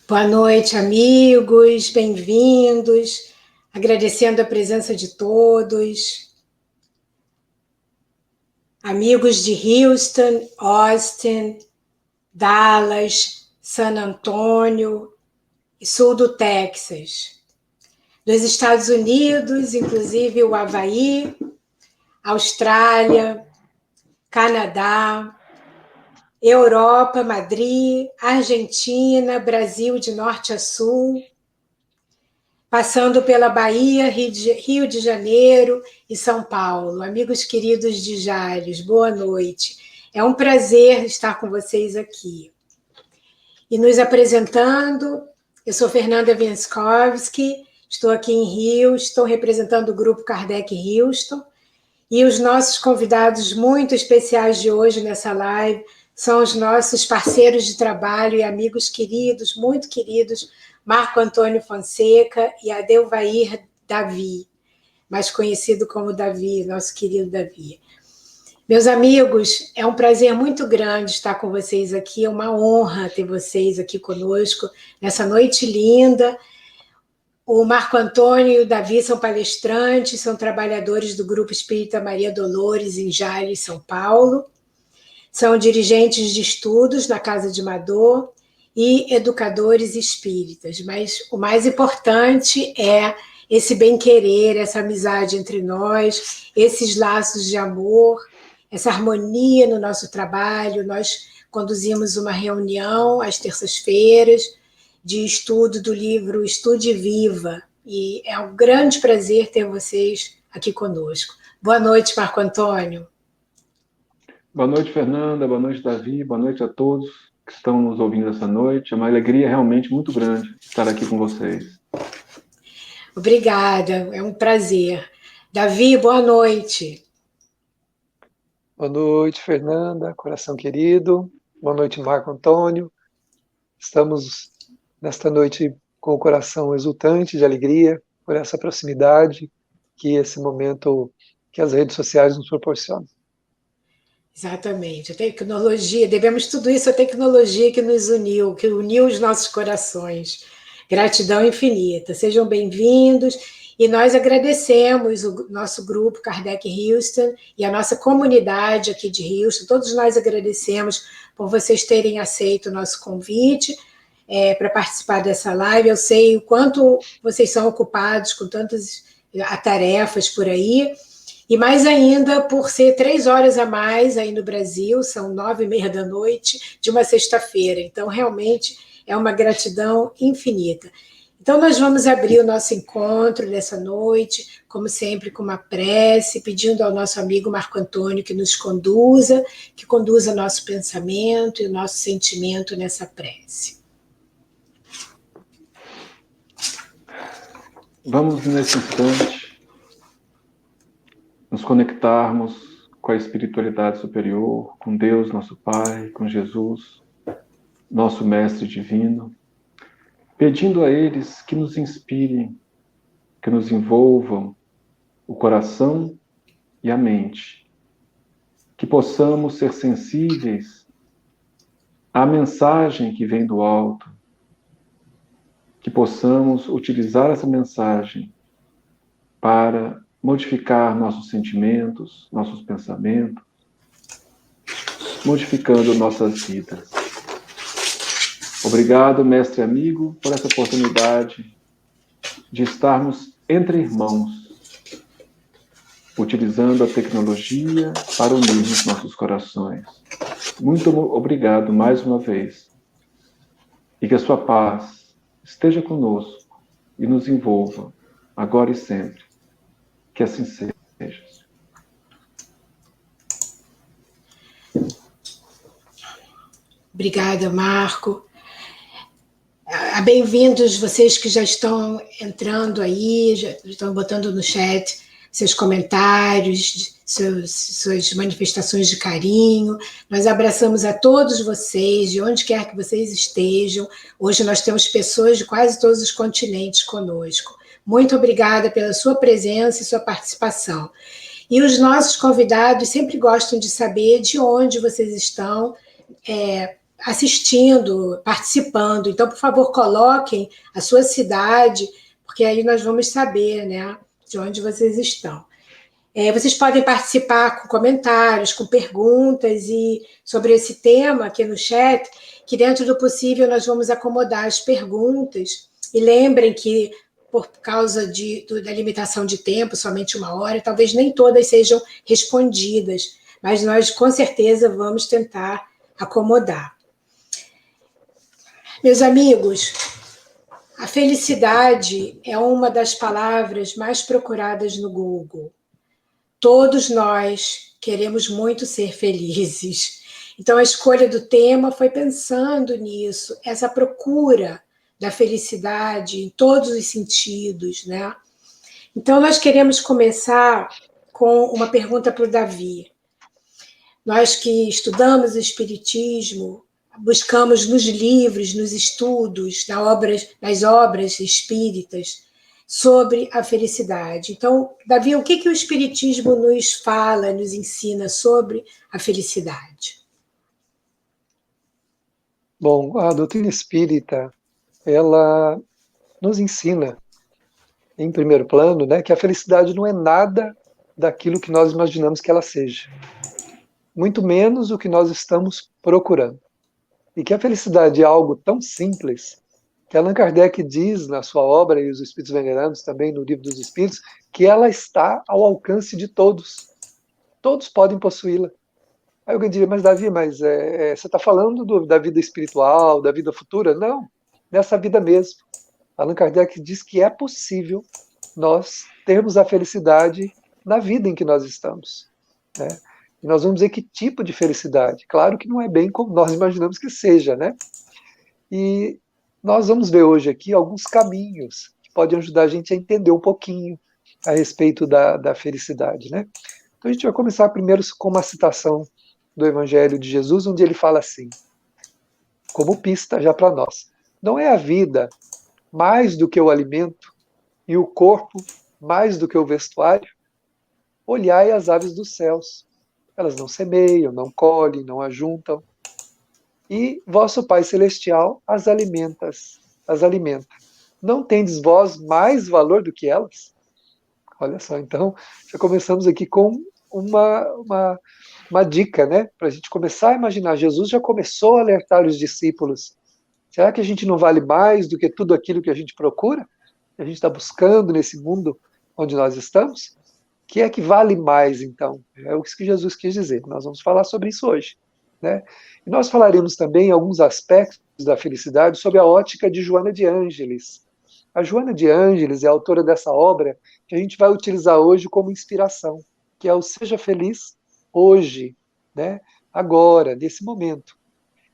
Boa noite, amigos, bem-vindos, agradecendo a presença de todos, amigos de Houston, Austin, Dallas, San Antônio e sul do Texas, dos Estados Unidos, inclusive o Havaí, Austrália, Canadá, Europa, Madrid, Argentina, Brasil de norte a sul, passando pela Bahia, Rio de Janeiro e São Paulo. Amigos queridos de Jales, boa noite. É um prazer estar com vocês aqui. E nos apresentando, eu sou Fernanda Wienskowski, estou aqui em Houston, estou representando o grupo Kardec Houston, e os nossos convidados muito especiais de hoje nessa live são os nossos parceiros de trabalho e amigos queridos, muito queridos, Marco Antônio Fonseca e Adelvair Davi, mais conhecido como Davi, nosso querido Davi. Meus amigos, é um prazer muito grande estar com vocês aqui, é uma honra ter vocês aqui conosco nessa noite linda. O Marco Antônio e o Davi são palestrantes, são trabalhadores do Grupo Espírita Maria Dolores, em Jales, São Paulo. São dirigentes de estudos na Casa de Mador e educadores espíritas. Mas o mais importante é esse bem-querer, essa amizade entre nós, esses laços de amor, essa harmonia no nosso trabalho. Nós conduzimos uma reunião às terças-feiras de estudo do livro Estude Viva, e é um grande prazer ter vocês aqui conosco. Boa noite, Marco Antônio. Boa noite, Fernanda, boa noite, Davi, boa noite a todos que estão nos ouvindo essa noite. É uma alegria realmente muito grande estar aqui com vocês. Obrigada, é um prazer. Davi, boa noite. Boa noite, Fernanda, coração querido. Boa noite, Marco Antônio. Estamos nesta noite com o coração exultante de alegria por essa proximidade que esse momento que as redes sociais nos proporcionam. Exatamente, a tecnologia, devemos tudo isso à tecnologia que nos uniu, que uniu os nossos corações. Gratidão infinita. Sejam bem-vindos e nós agradecemos o nosso grupo Kardec Houston e a nossa comunidade aqui de Houston. Todos nós agradecemos por vocês terem aceito o nosso convite para participar dessa live. Eu sei o quanto vocês são ocupados com tantas tarefas por aí, e mais ainda por ser 3 horas a mais aí no Brasil, são 9h30 da noite de uma sexta-feira. Então, realmente, é uma gratidão infinita. Então, nós vamos abrir o nosso encontro dessa noite, como sempre, com uma prece, pedindo ao nosso amigo Marco Antônio que nos conduza, que conduza nosso pensamento e o nosso sentimento nessa prece. Vamos, nesse instante, nos conectarmos com a espiritualidade superior, com Deus, nosso Pai, com Jesus, nosso Mestre Divino, pedindo a eles que nos inspirem, que nos envolvam o coração e a mente, que possamos ser sensíveis à mensagem que vem do alto, que possamos utilizar essa mensagem para modificar nossos sentimentos, nossos pensamentos, modificando nossas vidas. Obrigado, mestre amigo, por essa oportunidade de estarmos entre irmãos, utilizando a tecnologia para unirmos nossos corações. Muito obrigado mais uma vez. E que a sua paz esteja conosco e nos envolva, agora e sempre. Que assim seja. Obrigada, Marco. Bem-vindos vocês que já estão entrando aí, já estão botando no chat seus comentários, suas manifestações de carinho. Nós abraçamos a todos vocês, de onde quer que vocês estejam. Hoje nós temos pessoas de quase todos os continentes conosco. Muito obrigada pela sua presença e sua participação. E os nossos convidados sempre gostam de saber de onde vocês estão assistindo, participando. Então, por favor, coloquem a sua cidade, porque aí nós vamos saber, né, de onde vocês estão. Vocês podem participar com comentários, com perguntas e sobre esse tema aqui no chat, que dentro do possível nós vamos acomodar as perguntas. E lembrem que, por causa da limitação de tempo, somente 1 hora, talvez nem todas sejam respondidas, mas nós com certeza vamos tentar acomodar. Meus amigos, a felicidade é uma das palavras mais procuradas no Google. Todos nós queremos muito ser felizes. Então, a escolha do tema foi pensando nisso, essa procura da felicidade em todos os sentidos, né? Então, nós queremos começar com uma pergunta para o Davi. Nós que estudamos o Espiritismo, buscamos nos livros, nos estudos, nas obras espíritas, sobre a felicidade. Então, Davi, o que o Espiritismo nos fala, nos ensina sobre a felicidade? Bom, a doutrina espírita, ela nos ensina, em primeiro plano, né, que a felicidade não é nada daquilo que nós imaginamos que ela seja. Muito menos o que nós estamos procurando. E que a felicidade é algo tão simples que Allan Kardec diz na sua obra, e os Espíritos Venerandos também no Livro dos Espíritos, que ela está ao alcance de todos. Todos podem possuí-la. Aí alguém diria, mas Davi, você está falando da vida espiritual, da vida futura? Não, nessa vida mesmo. Allan Kardec diz que é possível nós termos a felicidade na vida em que nós estamos. Né? E nós vamos dizer que tipo de felicidade. Claro que não é bem como nós imaginamos que seja, né? E nós vamos ver hoje aqui alguns caminhos que podem ajudar a gente a entender um pouquinho a respeito da felicidade, né? Então a gente vai começar primeiro com uma citação do Evangelho de Jesus, onde ele fala assim, como pista já para nós: não é a vida mais do que o alimento e o corpo mais do que o vestuário? Olhai as aves dos céus. Elas não semeiam, não colhem, não ajuntam. E vosso Pai Celestial as alimenta. Não tendes vós mais valor do que elas? Olha só, então, já começamos aqui com uma dica, né? Para a gente começar a imaginar. Jesus já começou a alertar os discípulos. Será que a gente não vale mais do que tudo aquilo que a gente procura? Que a gente está buscando nesse mundo onde nós estamos? O que é que vale mais, então? É o que Jesus quis dizer. Nós vamos falar sobre isso hoje. Né? E nós falaremos também alguns aspectos da felicidade sob a ótica de Joana de Ângeles. A Joana de Ângeles é a autora dessa obra que a gente vai utilizar hoje como inspiração, que é o Seja Feliz Hoje, né? Agora, nesse momento.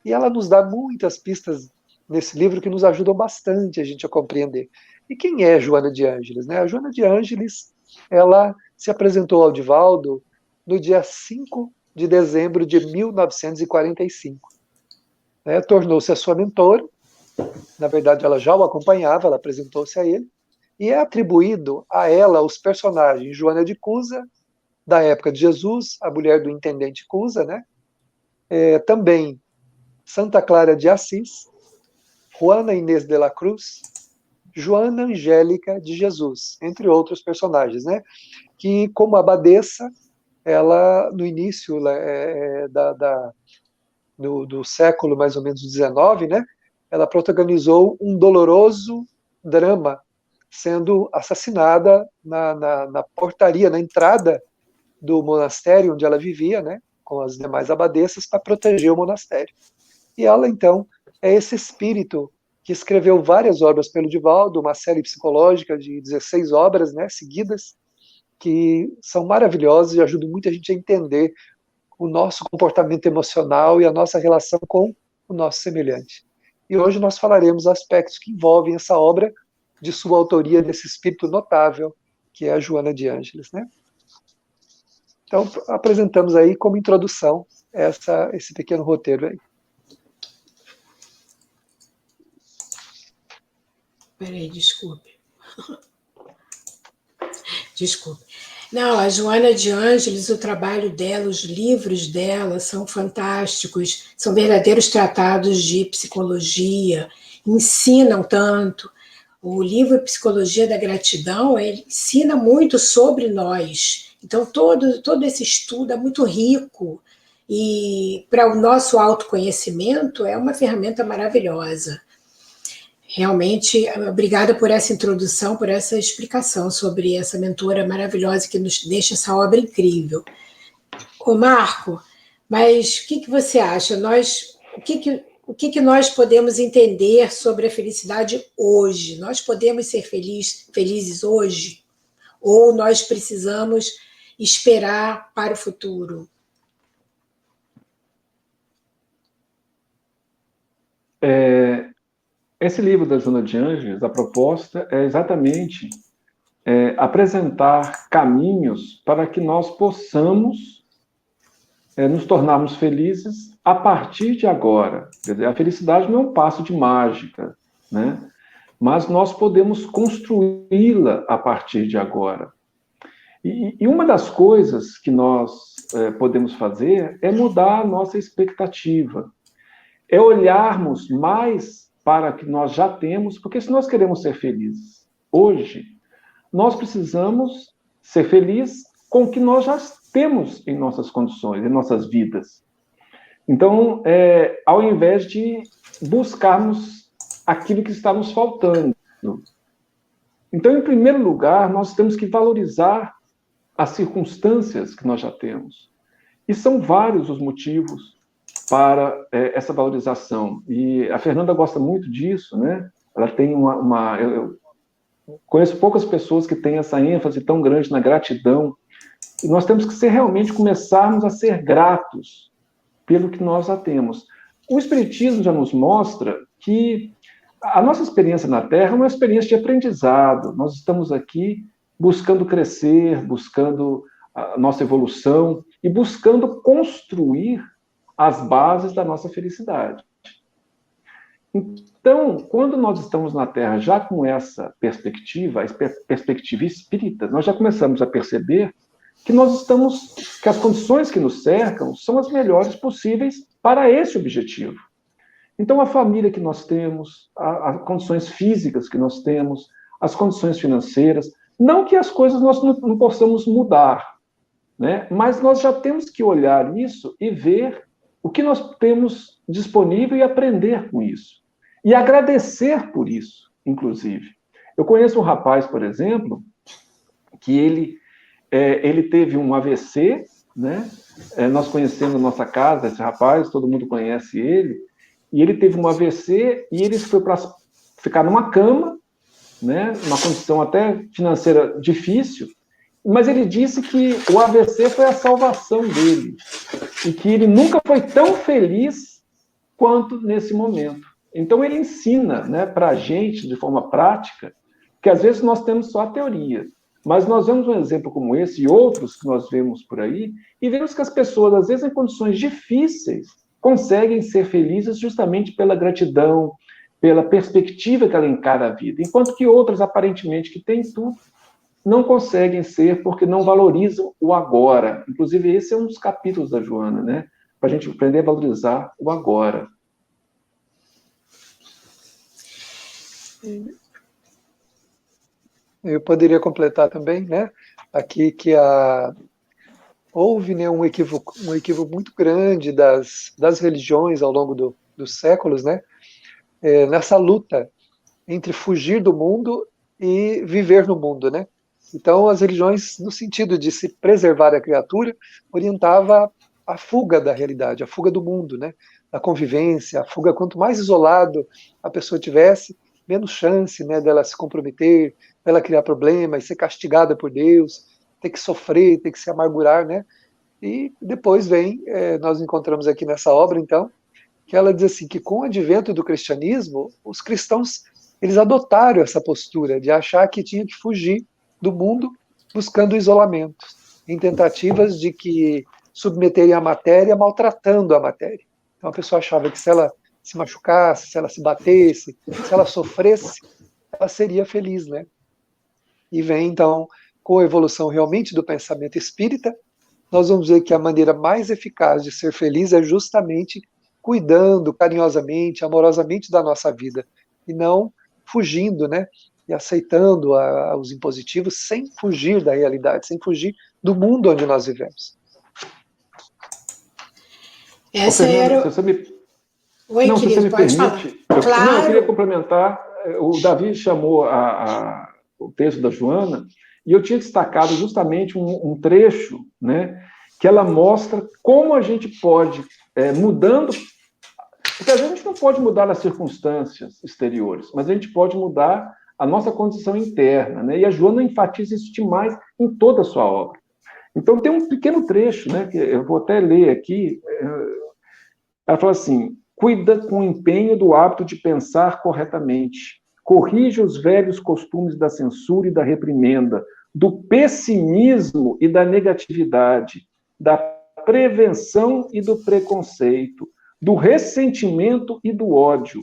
E ela nos dá muitas pistas nesse livro que nos ajudam bastante a gente a compreender. E quem é Joana de Ângeles? Né? A Joana de Ângeles, ela se apresentou ao Divaldo no dia 5 de dezembro de 1945. Né? Tornou-se a sua mentora, na verdade ela já o acompanhava, ela apresentou-se a ele, e é atribuído a ela os personagens Joana de Cusa, da época de Jesus, a mulher do intendente Cusa, né? Também Santa Clara de Assis, Juana Inês de la Cruz, Joana Angélica de Jesus, entre outros personagens, né? Que, como abadesa, ela, no início do século mais ou menos XIX, né? Ela protagonizou um doloroso drama, sendo assassinada na portaria, na entrada do monastério onde ela vivia, né? Com as demais abadesas, para proteger o monastério. E ela, então, é esse espírito que escreveu várias obras pelo Divaldo, uma série psicológica de 16 obras, né, seguidas, que são maravilhosas e ajudam muito a gente a entender o nosso comportamento emocional e a nossa relação com o nosso semelhante. E hoje nós falaremos aspectos que envolvem essa obra de sua autoria, desse espírito notável, que é a Joana de Ângeles, né? Então, apresentamos aí como introdução esse pequeno roteiro aí. Peraí, desculpe. Desculpe. Não, a Joana de Ângeles, o trabalho dela, os livros dela são fantásticos, são verdadeiros tratados de psicologia, ensinam tanto. O livro Psicologia da Gratidão, ele ensina muito sobre nós. Então, todo esse estudo é muito rico e para o nosso autoconhecimento é uma ferramenta maravilhosa. Realmente, obrigada por essa introdução, por essa explicação sobre essa mentora maravilhosa que nos deixa essa obra incrível. Ô Marco, mas o que você acha? O que nós podemos entender sobre a felicidade hoje? Nós podemos ser felizes hoje? Ou nós precisamos esperar para o futuro? Esse livro da Joana de Ângeles, a proposta é exatamente apresentar caminhos para que nós possamos nos tornarmos felizes a partir de agora. Quer dizer, a felicidade não é um passo de mágica, né? Mas nós podemos construí-la a partir de agora. E uma das coisas que nós podemos fazer é mudar a nossa expectativa, é olharmos mais para o que nós já temos, porque se nós queremos ser felizes hoje, nós precisamos ser felizes com o que nós já temos em nossas condições, em nossas vidas. Então, ao invés de buscarmos aquilo que está nos faltando. Então, em primeiro lugar, nós temos que valorizar as circunstâncias que nós já temos. E são vários os motivos para essa valorização. E a Fernanda gosta muito disso, né? Ela tem eu conheço poucas pessoas que têm essa ênfase tão grande na gratidão. E nós temos que realmente começarmos a ser gratos pelo que nós já temos. O Espiritismo já nos mostra que a nossa experiência na Terra é uma experiência de aprendizado. Nós estamos aqui buscando crescer, buscando a nossa evolução e buscando construir as bases da nossa felicidade. Então, quando nós estamos na Terra já com essa perspectiva, a perspectiva espírita, nós já começamos a perceber que que as condições que nos cercam são as melhores possíveis para esse objetivo. Então, a família que nós temos, as condições físicas que nós temos, as condições financeiras, não que as coisas nós não possamos mudar, né? Mas nós já temos que olhar isso e ver o que nós temos disponível e aprender com isso. E agradecer por isso, inclusive. Eu conheço um rapaz, por exemplo, que ele teve um AVC, né? Nós conhecemos a nossa casa, esse rapaz, todo mundo conhece ele, e ele teve um AVC e ele foi para ficar numa cama, né? Uma condição até financeira difícil, mas ele disse que o AVC foi a salvação dele e que ele nunca foi tão feliz quanto nesse momento. Então ele ensina, né, para a gente, de forma prática, que às vezes nós temos só a teoria, mas nós vemos um exemplo como esse e outros que nós vemos por aí e vemos que as pessoas, às vezes em condições difíceis, conseguem ser felizes justamente pela gratidão, pela perspectiva que ela encara a vida, enquanto que outras, aparentemente, que têm tudo, não conseguem ser porque não valorizam o agora. Inclusive, esse é um dos capítulos da Joana, né? Para a gente aprender a valorizar o agora. Eu poderia completar também, né? Aqui que houve, né, um equívoco muito grande das religiões ao longo dos séculos, né? Nessa luta entre fugir do mundo e viver no mundo, né? Então, as religiões, no sentido de se preservar a criatura, orientava a fuga da realidade, a fuga do mundo, né? A convivência, a fuga, quanto mais isolado a pessoa tivesse, menos chance, né, dela se comprometer, dela criar problemas, ser castigada por Deus, ter que sofrer, ter que se amargurar, né? E depois nós encontramos aqui nessa obra, então, que ela diz assim, que com o advento do cristianismo, os cristãos, eles adotaram essa postura de achar que tinha que fugir do mundo buscando o isolamento, em tentativas de que submeterem a matéria maltratando a matéria. Então a pessoa achava que se ela se machucasse, se ela se batesse, se ela sofresse, ela seria feliz, né? E vem então com a evolução realmente do pensamento espírita, nós vamos ver que a maneira mais eficaz de ser feliz é justamente cuidando carinhosamente, amorosamente da nossa vida, e não fugindo, né? E aceitando os impositivos sem fugir da realidade, sem fugir do mundo onde nós vivemos. Essa Fernanda, era... se você me... Oi, não, querido, se você me pode permite, falar. Claro. Não, eu queria complementar. O Davi chamou o texto da Joana, e eu tinha destacado justamente um trecho, né, que ela mostra como a gente pode, mudando, porque a gente não pode mudar as circunstâncias exteriores, mas a gente pode mudar a nossa condição interna, né, e a Joana enfatiza isso demais em toda a sua obra. Então tem um pequeno trecho, né, que eu vou até ler aqui. Ela fala assim: cuida com empenho do hábito de pensar corretamente, corrige os velhos costumes da censura e da reprimenda, do pessimismo e da negatividade, da prevenção e do preconceito, do ressentimento e do ódio,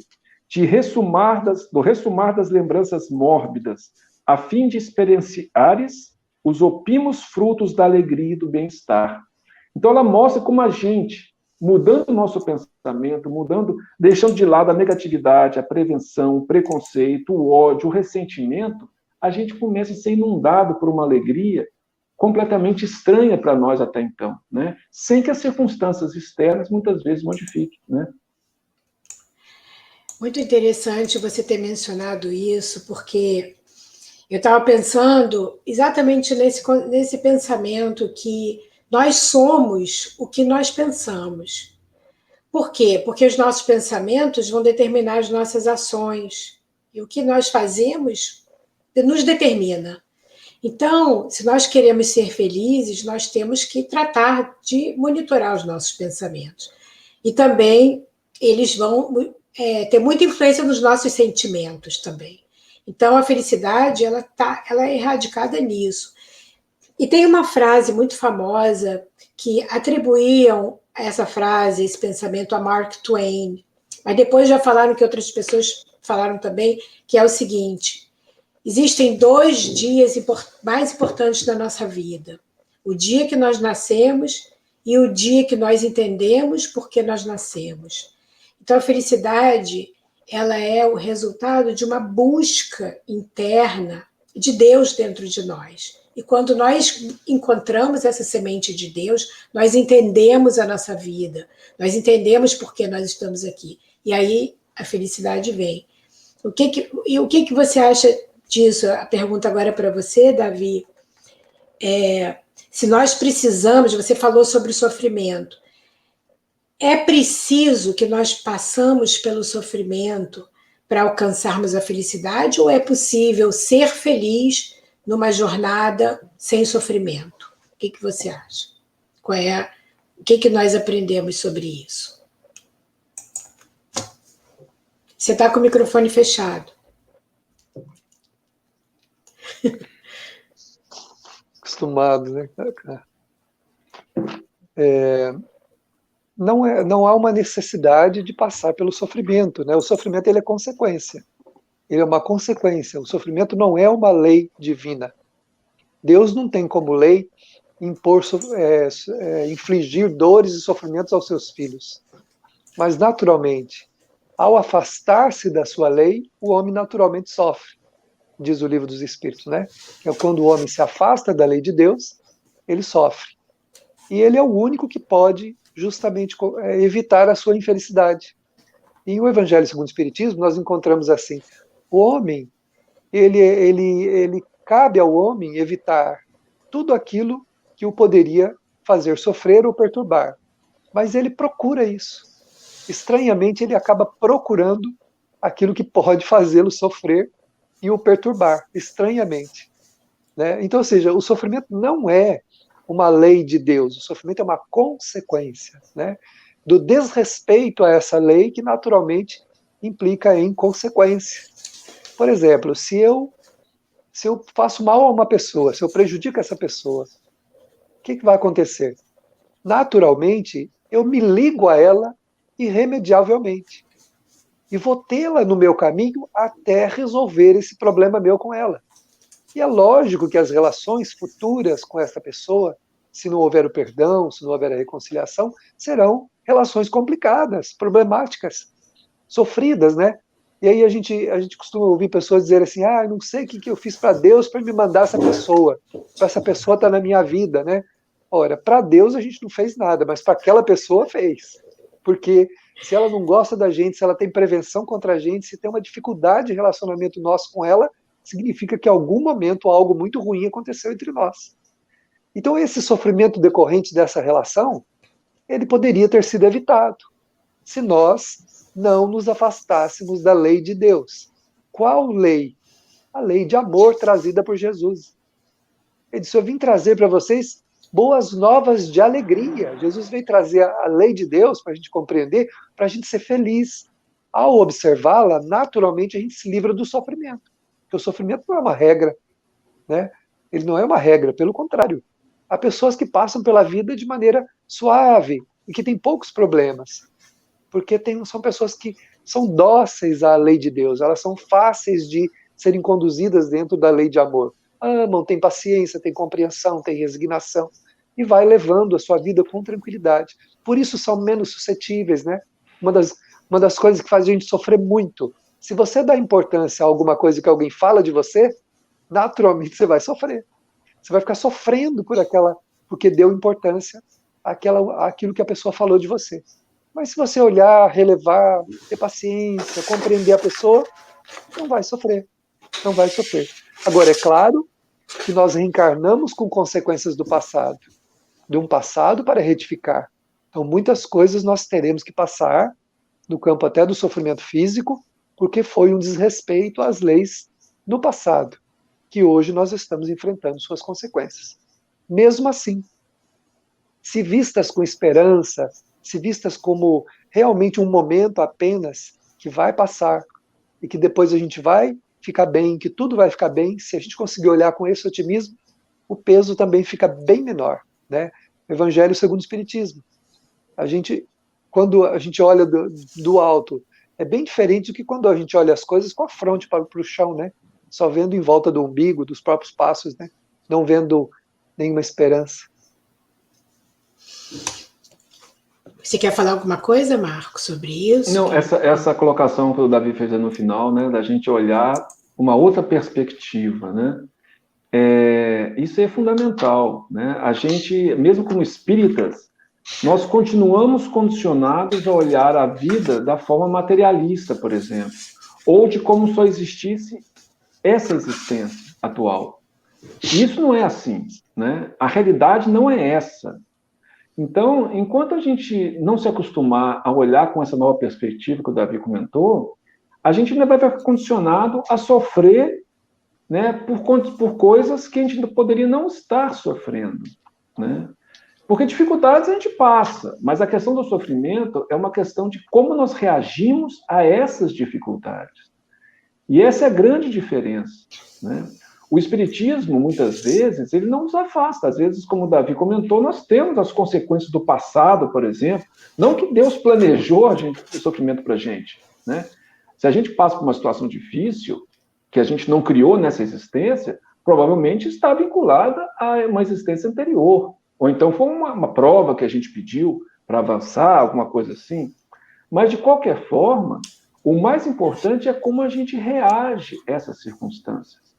do ressumar das lembranças mórbidas, a fim de experienciares os opimos frutos da alegria e do bem-estar. Então ela mostra como a gente, mudando o nosso pensamento, deixando de lado a negatividade, a prevenção, o preconceito, o ódio, o ressentimento, a gente começa a ser inundado por uma alegria completamente estranha para nós até então, né? Sem que as circunstâncias externas muitas vezes modifiquem, né? Muito interessante você ter mencionado isso, porque eu estava pensando exatamente nesse pensamento que nós somos o que nós pensamos. Por quê? Porque os nossos pensamentos vão determinar as nossas ações. E o que nós fazemos nos determina. Então, se nós queremos ser felizes, nós temos que tratar de monitorar os nossos pensamentos. E também eles vão ter muita influência nos nossos sentimentos também. Então, a felicidade ela é erradicada nisso. E tem uma frase muito famosa que atribuíam essa frase, esse pensamento a Mark Twain, mas depois já falaram que outras pessoas falaram também, que é o seguinte: existem 2 dias mais importantes da nossa vida. O dia que nós nascemos e o dia que nós entendemos por que nós nascemos. Então, a felicidade ela é o resultado de uma busca interna de Deus dentro de nós. E quando nós encontramos essa semente de Deus, nós entendemos a nossa vida, nós entendemos por que nós estamos aqui. E aí a felicidade vem. O que você acha disso? A pergunta agora é para você, Davi. Se nós precisamos, você falou sobre o sofrimento, é preciso que nós passamos pelo sofrimento para alcançarmos a felicidade, ou é possível ser feliz numa jornada sem sofrimento? O que você acha? O que nós aprendemos sobre isso? Você está com o microfone fechado. Acostumado, né? Não há uma necessidade de passar pelo sofrimento, né? O sofrimento ele é consequência. Ele é uma consequência. O sofrimento não é uma lei divina. Deus não tem como lei infligir dores e sofrimentos aos seus filhos. Mas, naturalmente, ao afastar-se da sua lei, o homem naturalmente sofre, diz o Livro dos Espíritos, né? É quando o homem se afasta da lei de Deus, ele sofre. E ele é o único que pode justamente evitar a sua infelicidade. E no Evangelho segundo o Espiritismo, nós encontramos assim: o homem, ele cabe ao homem evitar tudo aquilo que o poderia fazer sofrer ou perturbar. Mas ele procura isso. Estranhamente, ele acaba procurando aquilo que pode fazê-lo sofrer e o perturbar, estranhamente. Né? Então, ou seja, o sofrimento não é uma lei de Deus, o sofrimento é uma consequência, né, do desrespeito a essa lei que naturalmente implica em consequência. Por exemplo, se eu faço mal a uma pessoa, se eu prejudico essa pessoa, o que vai acontecer? Naturalmente, eu me ligo a ela irremediavelmente e vou tê-la no meu caminho até resolver esse problema meu com ela. E é lógico que as relações futuras com essa pessoa, se não houver o perdão, se não houver a reconciliação, serão relações complicadas, problemáticas, sofridas, né? E aí a gente costuma ouvir pessoas dizer assim, eu não sei o que eu fiz para Deus para me mandar essa pessoa, para essa pessoa estar na minha vida, né? Ora, para Deus a gente não fez nada, mas para aquela pessoa fez. Porque se ela não gosta da gente, se ela tem prevenção contra a gente, se tem uma dificuldade de relacionamento nosso com ela, significa que em algum momento algo muito ruim aconteceu entre nós. Então esse sofrimento decorrente dessa relação, ele poderia ter sido evitado se nós não nos afastássemos da lei de Deus. Qual lei? A lei de amor trazida por Jesus. Ele disse, eu vim trazer para vocês boas novas de alegria. Jesus veio trazer a lei de Deus para a gente compreender, para a gente ser feliz. Ao observá-la, naturalmente a gente se livra do sofrimento. Porque o sofrimento não é uma regra, né? Ele não é uma regra, pelo contrário. Há pessoas que passam pela vida de maneira suave e que têm poucos problemas. Porque são pessoas que são dóceis à lei de Deus, elas são fáceis de serem conduzidas dentro da lei de amor. Amam, têm paciência, têm compreensão, têm resignação, e vai levando a sua vida com tranquilidade. Por isso são menos suscetíveis, né? Uma das coisas que faz a gente sofrer muito. Se você dá importância a alguma coisa que alguém fala de você, naturalmente você vai sofrer. Você vai ficar sofrendo porque deu importância àquilo que a pessoa falou de você. Mas se você olhar, relevar, ter paciência, compreender a pessoa, não vai sofrer. Não vai sofrer. Agora, é claro que nós reencarnamos com consequências do passado. De um passado para retificar. Então, muitas coisas nós teremos que passar, no campo até do sofrimento físico, porque foi um desrespeito às leis do passado, que hoje nós estamos enfrentando suas consequências. Mesmo assim, se vistas com esperança, se vistas como realmente um momento apenas que vai passar e que depois a gente vai ficar bem, que tudo vai ficar bem, se a gente conseguir olhar com esse otimismo, o peso também fica bem menor, né? Evangelho segundo o Espiritismo. Quando a gente olha do alto, é bem diferente do que quando a gente olha as coisas com a fronte para o chão, né? Só vendo em volta do umbigo, dos próprios passos, né? Não vendo nenhuma esperança. Você quer falar alguma coisa, Marco, sobre isso? Não, essa colocação que o Davi fez no final, né, da gente olhar uma outra perspectiva, né? Isso é fundamental, né? A gente, mesmo como espíritas, nós continuamos condicionados a olhar a vida da forma materialista, por exemplo, ou de como só existisse essa existência atual. E isso não é assim, né? A realidade não é essa. Então, enquanto a gente não se acostumar a olhar com essa nova perspectiva que o Davi comentou, a gente ainda vai ficar condicionado a sofrer, né, por coisas que a gente poderia não estar sofrendo, né? Porque dificuldades a gente passa, mas a questão do sofrimento é uma questão de como nós reagimos a essas dificuldades. E essa é a grande diferença, né? O Espiritismo, muitas vezes, ele não nos afasta. Às vezes, como o Davi comentou, nós temos as consequências do passado, por exemplo. Não que Deus planejou o sofrimento para a gente, né? Se a gente passa por uma situação difícil, que a gente não criou nessa existência, provavelmente está vinculada a uma existência anterior. Ou então foi uma prova que a gente pediu para avançar, alguma coisa assim. Mas, de qualquer forma, o mais importante é como a gente reage a essas circunstâncias.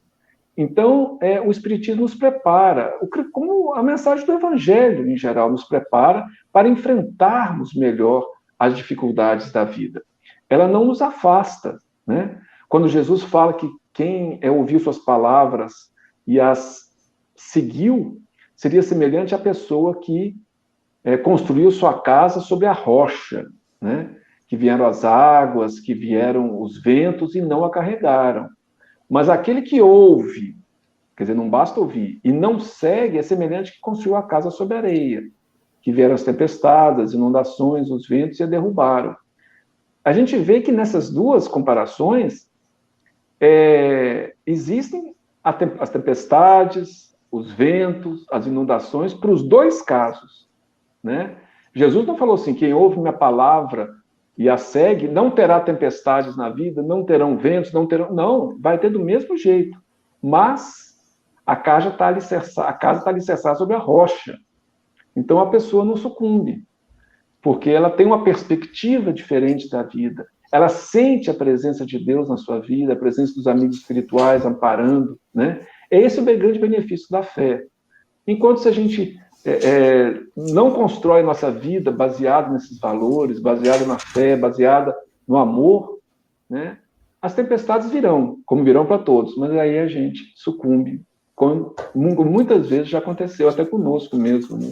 Então, o Espiritismo nos prepara, como a mensagem do Evangelho, em geral, nos prepara para enfrentarmos melhor as dificuldades da vida. Ela não nos afasta, né? Quando Jesus fala que quem ouviu suas palavras e as seguiu, seria semelhante à pessoa que construiu sua casa sobre a rocha, né? Que vieram as águas, que vieram os ventos e não a carregaram. Mas aquele que ouve, quer dizer, não basta ouvir, e não segue, é semelhante que construiu a casa sobre areia, que vieram as tempestades, as inundações, os ventos e a derrubaram. A gente vê que nessas duas comparações existem as tempestades, os ventos, as inundações, para os dois casos, né? Jesus não falou assim, quem ouve minha palavra e a segue, não terá tempestades na vida, não terão ventos, não, vai ter do mesmo jeito. Mas A casa está alicerçada sobre a rocha. Então a pessoa não sucumbe, porque ela tem uma perspectiva diferente da vida. Ela sente a presença de Deus na sua vida, a presença dos amigos espirituais amparando, né? Esse é o grande benefício da fé. Enquanto se a gente não constrói nossa vida baseada nesses valores, baseada na fé, baseada no amor, né? As tempestades virão, como virão para todos, mas aí a gente sucumbe, como muitas vezes já aconteceu, até conosco mesmo, né?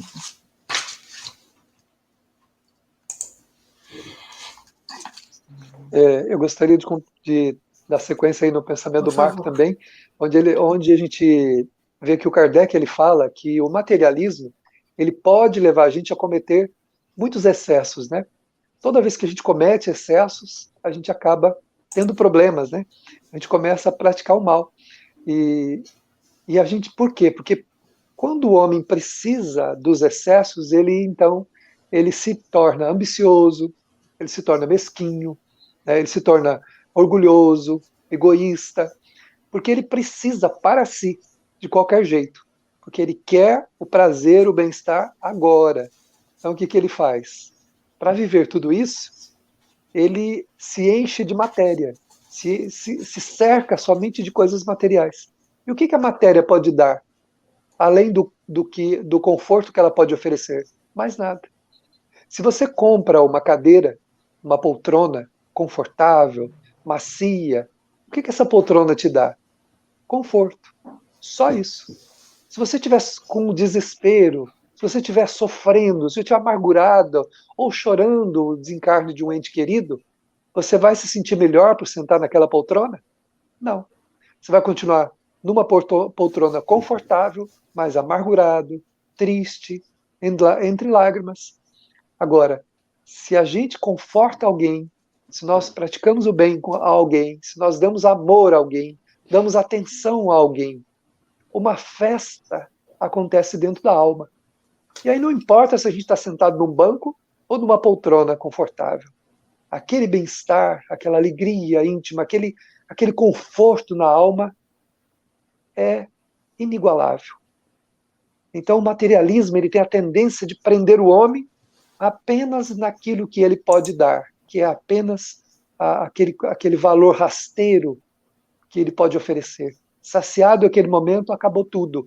Eu gostaria de dar sequência aí no pensamento do Marco também, onde a gente vê que o Kardec ele fala que o materialismo ele pode levar a gente a cometer muitos excessos, né? Toda vez que a gente comete excessos, a gente acaba tendo problemas, né? A gente começa a praticar o mal. E a gente, por quê? Porque quando o homem precisa dos excessos, ele se torna ambicioso, ele se torna mesquinho, né? Ele se torna orgulhoso, egoísta, porque ele precisa para si, de qualquer jeito, porque ele quer o prazer, o bem-estar agora. Então, o que ele faz? Para viver tudo isso, ele se enche de matéria, se cerca somente de coisas materiais. E o que a matéria pode dar, além do conforto que ela pode oferecer? Mais nada. Se você compra uma cadeira, uma poltrona confortável, macia, o que essa poltrona te dá? Conforto. Só isso. Se você estiver com desespero, se você estiver sofrendo, se você estiver amargurado ou chorando o desencarne de um ente querido, você vai se sentir melhor por sentar naquela poltrona? Não. Você vai continuar numa poltrona confortável, mas amargurado, triste, entre lágrimas. Agora, se a gente conforta alguém, se nós praticamos o bem a alguém, se nós damos amor a alguém, damos atenção a alguém, uma festa acontece dentro da alma. E aí não importa se a gente está sentado num banco ou numa poltrona confortável. Aquele bem-estar, aquela alegria íntima, aquele conforto na alma é inigualável. Então o materialismo ele tem a tendência de prender o homem apenas naquilo que ele pode dar, que é apenas aquele valor rasteiro que ele pode oferecer. Saciado aquele momento, acabou tudo.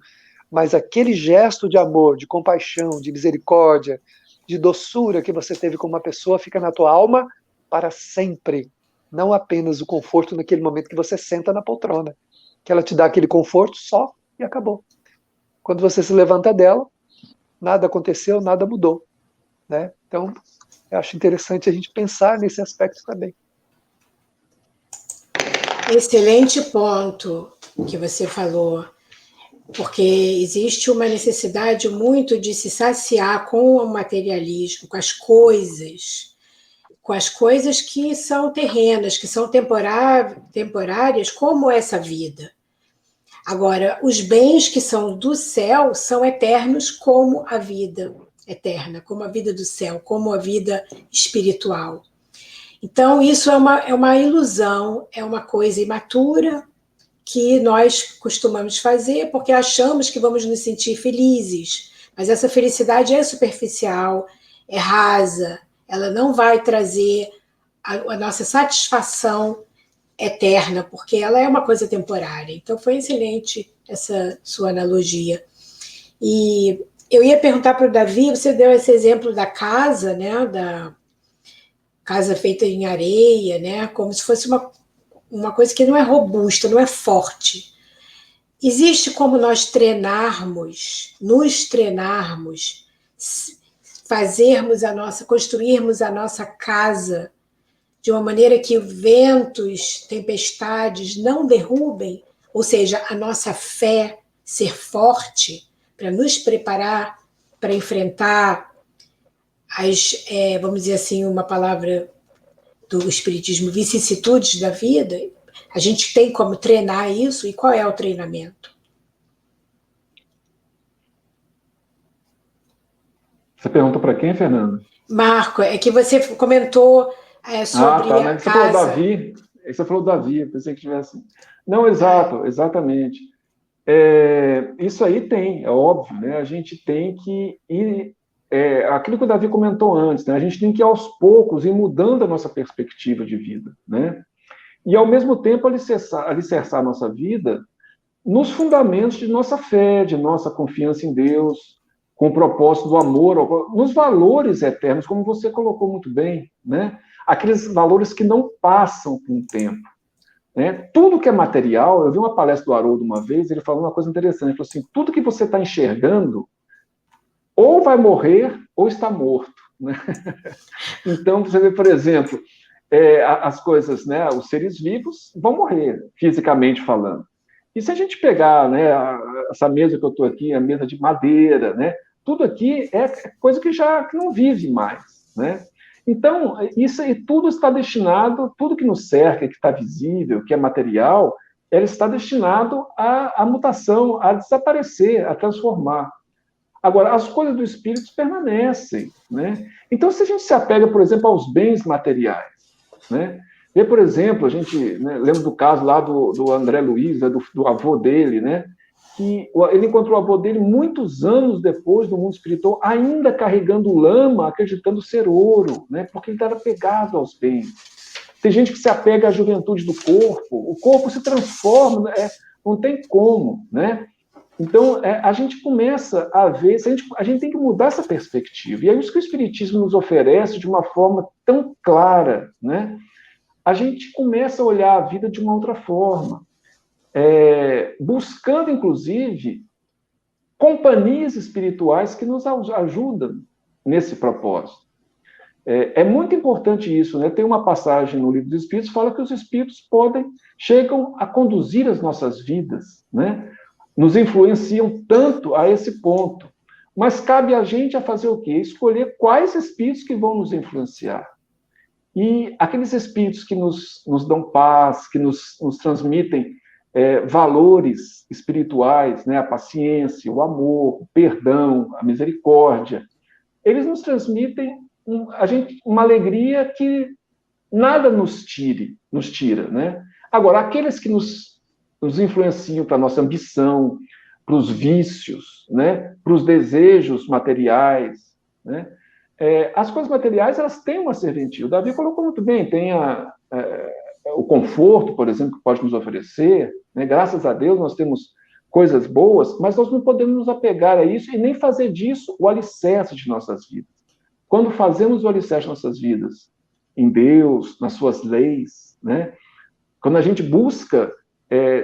Mas aquele gesto de amor, de compaixão, de misericórdia, de doçura que você teve com uma pessoa fica na tua alma para sempre. Não apenas o conforto naquele momento que você senta na poltrona, que ela te dá aquele conforto só e acabou. Quando você se levanta dela, nada aconteceu, nada mudou, né? Então, eu acho interessante a gente pensar nesse aspecto também. Excelente ponto que você falou, porque existe uma necessidade muito de se saciar com o materialismo, com as coisas que são terrenas, que são temporárias, como essa vida. Agora, os bens que são do céu são eternos como a vida eterna, como a vida do céu, como a vida espiritual. Então, isso é uma ilusão, é uma coisa imatura que nós costumamos fazer porque achamos que vamos nos sentir felizes. Mas essa felicidade é superficial, é rasa, ela não vai trazer a nossa satisfação eterna, porque ela é uma coisa temporária. Então, foi excelente essa sua analogia. E eu ia perguntar para o Davi, você deu esse exemplo da casa, né, da casa feita em areia, né, como se fosse uma coisa que não é robusta, não é forte. Existe como nós nos treinarmos, construirmos a nossa casa de uma maneira que ventos, tempestades não derrubem, ou seja, a nossa fé ser forte para nos preparar para enfrentar vamos dizer assim, uma palavra do espiritismo, vicissitudes da vida. A gente tem como treinar isso, e qual é o treinamento? Você perguntou para quem, Fernanda? Marco, é que você comentou sobre né? a casa. Você falou Davi, eu pensei que tivesse... Não, exatamente. Isso aí tem, é óbvio, né? A gente tem que ir. Aquilo que o Davi comentou antes, né? A gente tem que ir aos poucos ir mudando a nossa perspectiva de vida, né? E, ao mesmo tempo, alicerçar a nossa vida nos fundamentos de nossa fé, de nossa confiança em Deus, com o propósito do amor, nos valores eternos, como você colocou muito bem, né? Aqueles valores que não passam com o tempo. Né? Tudo que é material, eu vi uma palestra do Haroldo uma vez, ele falou uma coisa interessante, ele falou assim, tudo que você está enxergando, ou vai morrer, ou está morto. Né? Então, você vê, por exemplo, as coisas, né, os seres vivos vão morrer, fisicamente falando. E se a gente pegar, né, essa mesa que eu estou aqui, a mesa de madeira, né, tudo aqui é coisa que não vive mais. Né? Então, isso aí tudo está destinado, tudo que nos cerca, que está visível, que é material, ela está destinado à mutação, a desaparecer, a transformar. Agora, as coisas do espírito permanecem. Né? Então, se a gente se apega, por exemplo, aos bens materiais, né? Vê, por exemplo, a gente, né, lembra do caso lá do André Luiz, né, do avô dele, né? Que ele encontrou o avô dele muitos anos depois do mundo espiritual, ainda carregando lama, acreditando ser ouro, né? Porque ele estava pegado aos bens. Tem gente que se apega à juventude do corpo, o corpo se transforma, não tem como, né? Então, a gente começa a ver, a gente tem que mudar essa perspectiva. E é isso que o Espiritismo nos oferece de uma forma tão clara, né? A gente começa a olhar a vida de uma outra forma, buscando, inclusive, companhias espirituais que nos ajudam nesse propósito. É muito importante isso, né? Tem uma passagem no Livro dos Espíritos que fala que os espíritos chegam a conduzir as nossas vidas, né? Nos influenciam tanto a esse ponto. Mas cabe a gente a fazer o quê? Escolher quais espíritos que vão nos influenciar. E aqueles espíritos que nos dão paz, que nos transmitem valores espirituais, né? A paciência, o amor, o perdão, a misericórdia, eles nos transmitem uma alegria que nada nos tira. Né? Agora, aqueles que nos influenciam para a nossa ambição, para os vícios, né? Para os desejos materiais, né? As coisas materiais, elas têm uma serventia. O Davi colocou muito bem, tem o conforto, por exemplo, que pode nos oferecer, né? Graças a Deus nós temos coisas boas, mas nós não podemos nos apegar a isso e nem fazer disso o alicerce de nossas vidas. Quando fazemos o alicerce de nossas vidas em Deus, nas suas leis, né? Quando a gente busca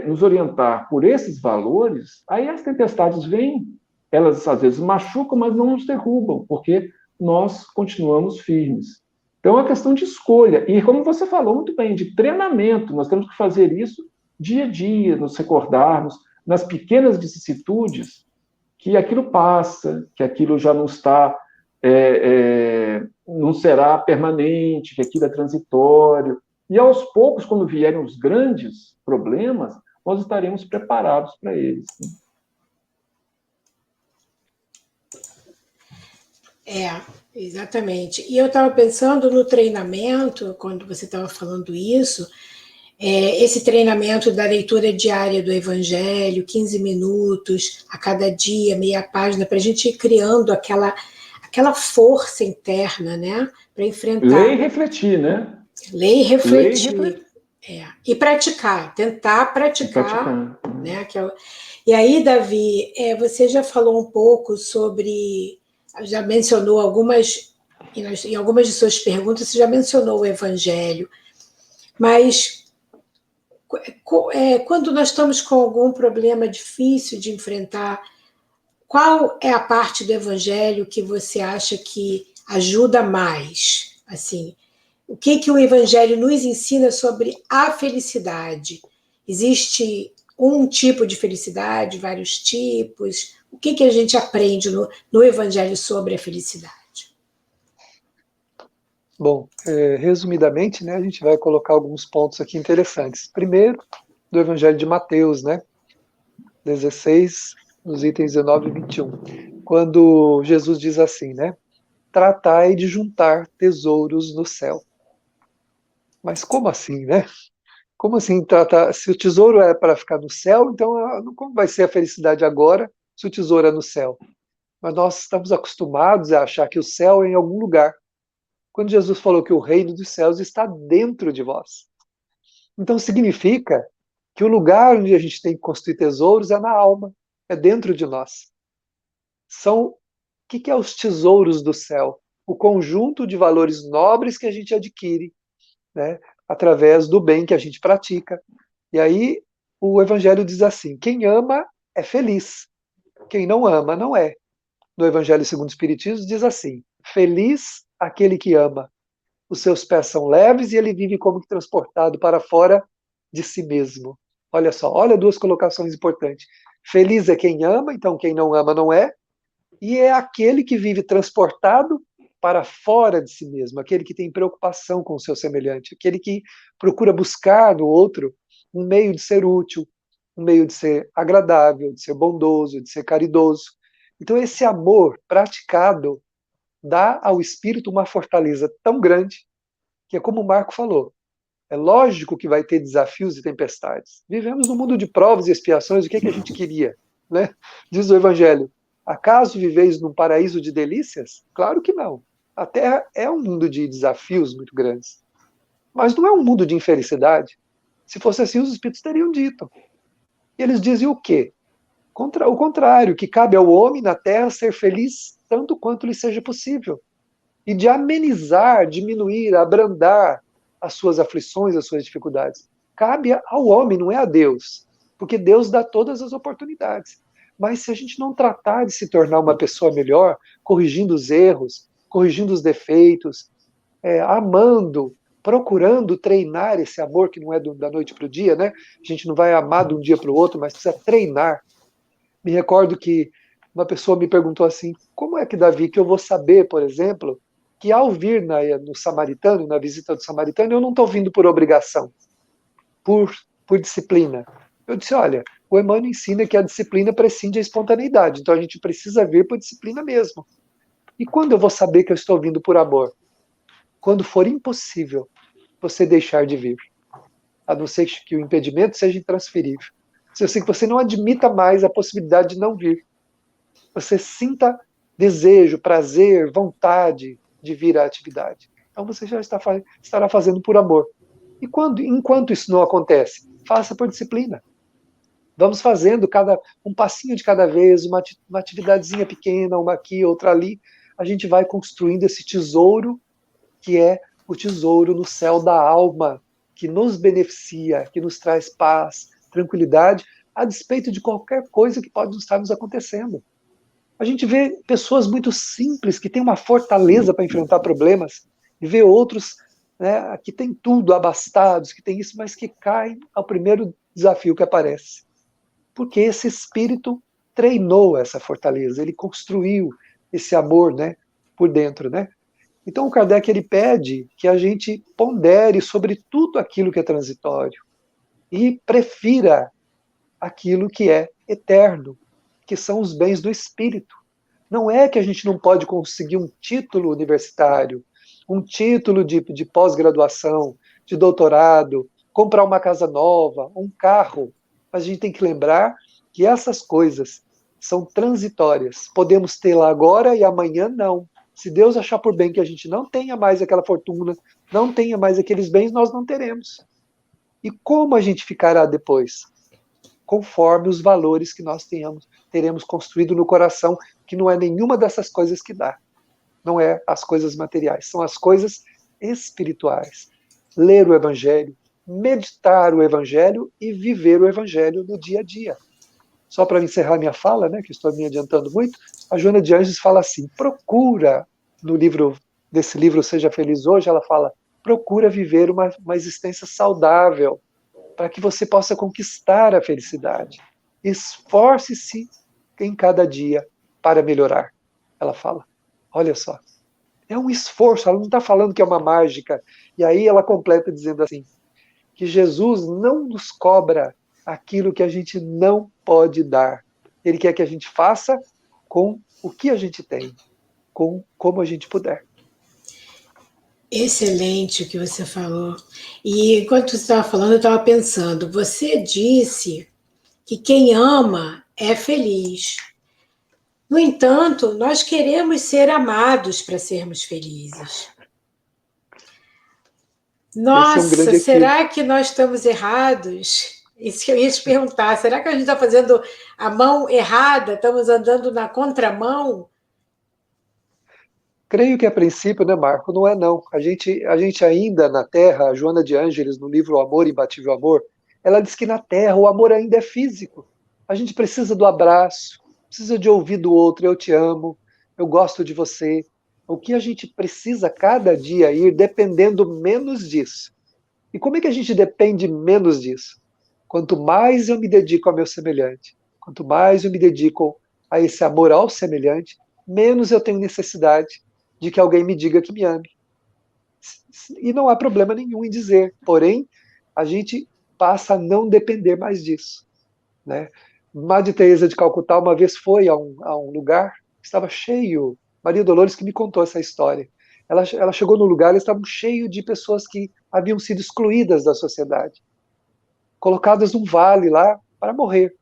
nos orientar por esses valores, aí as tempestades vêm, elas às vezes machucam, mas não nos derrubam, porque nós continuamos firmes. Então é uma questão de escolha. E como você falou muito bem, de treinamento, nós temos que fazer isso dia a dia, nos recordarmos, nas pequenas vicissitudes, que aquilo passa, que aquilo já não está, não será permanente, que aquilo é transitório. E aos poucos, quando vierem os grandes problemas, nós estaremos preparados para eles. Exatamente. E eu estava pensando no treinamento, quando você estava falando isso, esse treinamento da leitura diária do Evangelho, 15 minutos a cada dia, meia página, para a gente ir criando aquela força interna, né? Para enfrentar. Ler e refletir, né? Ler e refletir. E praticar, tentar praticar. Né? E aí, Davi, você já falou um pouco sobre... Já mencionou em algumas de suas perguntas, você já mencionou o Evangelho, mas quando nós estamos com algum problema difícil de enfrentar, qual é a parte do Evangelho que você acha que ajuda mais? Assim, o que o Evangelho nos ensina sobre a felicidade? Existe um tipo de felicidade, vários tipos? O que a gente aprende no Evangelho sobre a felicidade? Bom, resumidamente, né, a gente vai colocar alguns pontos aqui interessantes. Primeiro, do Evangelho de Mateus, né, 16, nos itens 19 e 21, quando Jesus diz assim, né, tratai de juntar tesouros no céu. Mas como assim, né? Como assim tratar? Se o tesouro é para ficar no céu, então como vai ser a felicidade agora se o tesouro é no céu? Mas nós estamos acostumados a achar que o céu é em algum lugar. Quando Jesus falou que o reino dos céus está dentro de vós. Então significa que o lugar onde a gente tem que construir tesouros é na alma, é dentro de nós. O que é os tesouros do céu? O conjunto de valores nobres que a gente adquire, né, através do bem que a gente pratica. E aí o Evangelho diz assim: quem ama é feliz, quem não ama não é. No Evangelho segundo o Espiritismo diz assim: feliz aquele que ama, os seus pés são leves e ele vive como que transportado para fora de si mesmo. Olha só, olha duas colocações importantes. Feliz é quem ama, então quem não ama não é, e é aquele que vive transportado para fora de si mesmo, aquele que tem preocupação com o seu semelhante, aquele que procura buscar no outro um meio de ser útil, um meio de ser agradável, de ser bondoso, de ser caridoso. Então esse amor praticado dá ao espírito uma fortaleza tão grande que é como o Marco falou, é lógico que vai ter desafios e tempestades. Vivemos num mundo de provas e expiações, o que a gente queria? Né? Diz o Evangelho, acaso viveis num paraíso de delícias? Claro que não. A Terra é um mundo de desafios muito grandes. Mas não é um mundo de infelicidade. Se fosse assim, os Espíritos teriam dito. E eles dizem o quê? O contrário, que cabe ao homem na Terra ser feliz tanto quanto lhe seja possível. E de amenizar, diminuir, abrandar as suas aflições, as suas dificuldades. Cabe ao homem, não é a Deus, porque Deus dá todas as oportunidades. Mas se a gente não tratar de se tornar uma pessoa melhor, corrigindo os erros, corrigindo os defeitos, amando, procurando treinar esse amor que não é da noite para o dia, né? A gente não vai amar de um dia para o outro, mas precisa treinar. Me recordo que uma pessoa me perguntou assim: como é que, Davi, que eu vou saber, por exemplo, que ao vir no Samaritano, na visita do Samaritano, eu não estou vindo por obrigação, por disciplina? Eu disse: olha, o Emmanuel ensina que a disciplina prescinde da espontaneidade, então a gente precisa vir por disciplina mesmo. E quando eu vou saber que eu estou vindo por amor? Quando for impossível você deixar de vir, a não ser que o impedimento seja intransferível. Se eu sei que você não admita mais a possibilidade de não vir, você sinta desejo, prazer, vontade de vir à atividade. Então você já estará fazendo por amor. E enquanto isso não acontece, faça por disciplina. Vamos fazendo um passinho de cada vez, uma atividadezinha pequena, uma aqui, outra ali. A gente vai construindo esse tesouro que é o tesouro no céu da alma, que nos beneficia, que nos traz paz, tranquilidade, a despeito de qualquer coisa que pode estar nos acontecendo. A gente vê pessoas muito simples que têm uma fortaleza para enfrentar problemas e vê outros, né, que têm tudo, abastados, que têm isso, mas que caem ao primeiro desafio que aparece. Porque esse espírito treinou essa fortaleza, ele construiu esse amor, né, por dentro, né? Então o Kardec ele pede que a gente pondere sobre tudo aquilo que é transitório e prefira aquilo que é eterno, que são os bens do espírito. Não é que a gente não pode conseguir um título universitário, um título de pós-graduação, de doutorado, comprar uma casa nova, um carro, mas a gente tem que lembrar que essas coisas são transitórias. Podemos tê-la agora e amanhã não. Se Deus achar por bem que a gente não tenha mais aquela fortuna, não tenha mais aqueles bens, nós não teremos. E como a gente ficará depois? Conforme os valores que nós teremos construído no coração, que não é nenhuma dessas coisas que dá. Não é as coisas materiais, são as coisas espirituais. Ler o Evangelho, meditar o Evangelho e viver o Evangelho no dia a dia. Só para encerrar minha fala, né, que estou me adiantando muito, a Joana de Anjos fala assim, procura, desse livro Seja Feliz Hoje, ela fala, procura viver uma existência saudável, para que você possa conquistar a felicidade. Esforce-se em cada dia para melhorar. Ela fala, olha só, é um esforço, ela não está falando que é uma mágica. E aí ela completa dizendo assim, que Jesus não nos cobra aquilo que a gente não pode dar. Ele quer que a gente faça com o que a gente tem, com como a gente puder. Excelente o que você falou. E enquanto você estava falando, eu estava pensando, você disse que quem ama é feliz. No entanto, nós queremos ser amados para sermos felizes. Esse é um Nossa, grande equívoco. será que nós estamos errados? Isso que eu ia te perguntar. Será que a gente está fazendo a mão errada? Estamos andando na contramão? Creio que a princípio, né, Marco, não é não. A gente ainda na Terra, a Joana de Ângeles, no livro O Amor, Imbatível Amor, ela diz que na Terra o amor ainda é físico. A gente precisa do abraço, precisa de ouvir do outro, eu te amo, eu gosto de você. O que a gente precisa cada dia ir dependendo menos disso. E como é que a gente depende menos disso? Quanto mais eu me dedico ao meu semelhante, quanto mais eu me dedico a esse amor ao semelhante, menos eu tenho necessidade de que alguém me diga que me ame. E não há problema nenhum em dizer, porém, a gente passa a não depender mais disso. Né? Madre Teresa de Calcutá uma vez foi a um lugar que estava cheio, Maria Dolores que me contou essa história. Ela chegou no lugar, eles estavam cheios de pessoas que haviam sido excluídas da sociedade, colocadas num vale lá para morrer.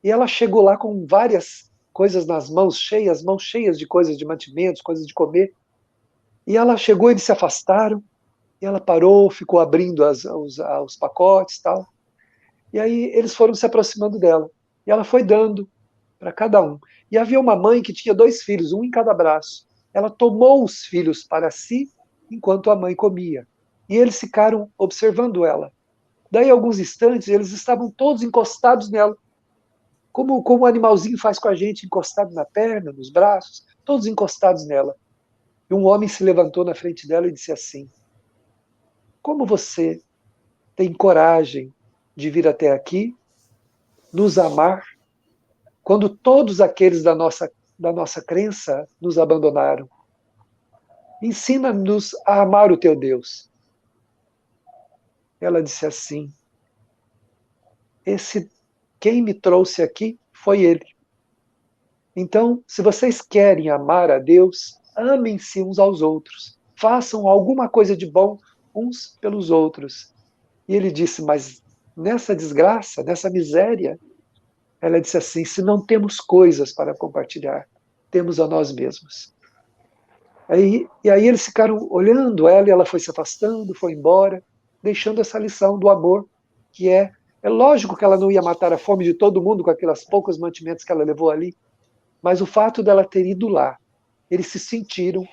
E ela chegou lá com várias coisas nas mãos cheias de coisas, de mantimentos, coisas de comer. E ela chegou, eles se afastaram, e ela parou, ficou abrindo os pacotes e tal. E aí eles foram se aproximando dela. E ela foi dando para cada um. E havia uma mãe que tinha 2 filhos, um em cada braço. Ela tomou os filhos para si enquanto a mãe comia. E eles ficaram observando ela. Daí, alguns instantes, eles estavam todos encostados nela. Como o animalzinho faz com a gente, encostado na perna, nos braços, todos encostados nela. E um homem se levantou na frente dela e disse assim: como você tem coragem de vir até aqui, nos amar, quando todos aqueles da nossa crença nos abandonaram? Ensina-nos a amar o teu Deus. Ela disse assim: quem me trouxe aqui foi ele. Então, se vocês querem amar a Deus, amem-se uns aos outros. Façam alguma coisa de bom uns pelos outros. E ele disse: mas nessa desgraça, nessa miséria, ela disse assim: se não temos coisas para compartilhar, temos a nós mesmos. E aí eles ficaram olhando ela, e ela foi se afastando, foi embora, deixando essa lição do amor, que é lógico que ela não ia matar a fome de todo mundo com aqueles poucos mantimentos que ela levou ali, mas o fato dela ter ido lá, eles se sentiram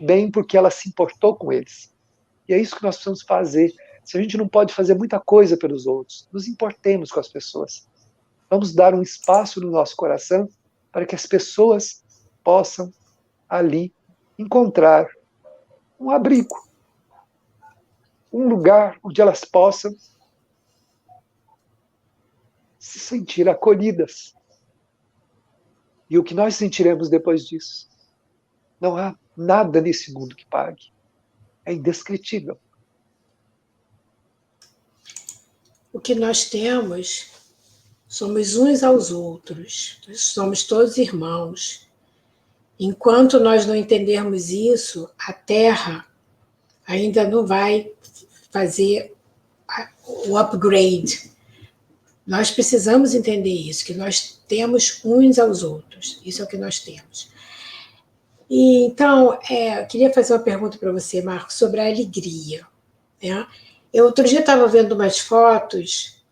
bem porque ela se importou com eles. E é isso que nós precisamos fazer. Se a gente não pode fazer muita coisa pelos outros, nos importemos com as pessoas. Vamos dar um espaço no nosso coração para que as pessoas possam ali encontrar um abrigo, um lugar onde elas possam se sentir acolhidas. E o que nós sentiremos depois disso? Não há nada nesse mundo que pague. É indescritível. O que nós temos somos uns aos outros, nós somos todos irmãos. Enquanto nós não entendermos isso, a Terra ainda não vai fazer o upgrade. Nós precisamos entender isso, que nós temos uns aos outros. Isso é o que nós temos. E, então, eu queria fazer uma pergunta para você, Marcos, sobre a alegria. Né? Eu outro dia estava vendo umas fotos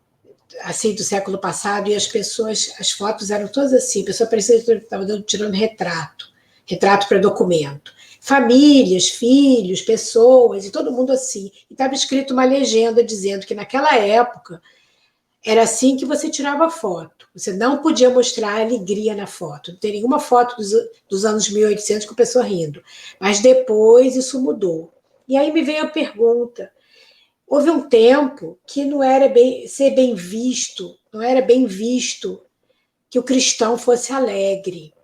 assim do século passado e as fotos eram todas assim, a pessoa parecia que estava tirando retrato para documento. Famílias, filhos, pessoas, e todo mundo assim. E estava escrito uma legenda dizendo que naquela época era assim que você tirava foto. Você não podia mostrar alegria na foto. Não tem nenhuma foto dos anos 1800 com a pessoa rindo. Mas depois isso mudou. E aí me veio a pergunta: houve um tempo que não era bem visto, não era bem visto que o cristão fosse alegre.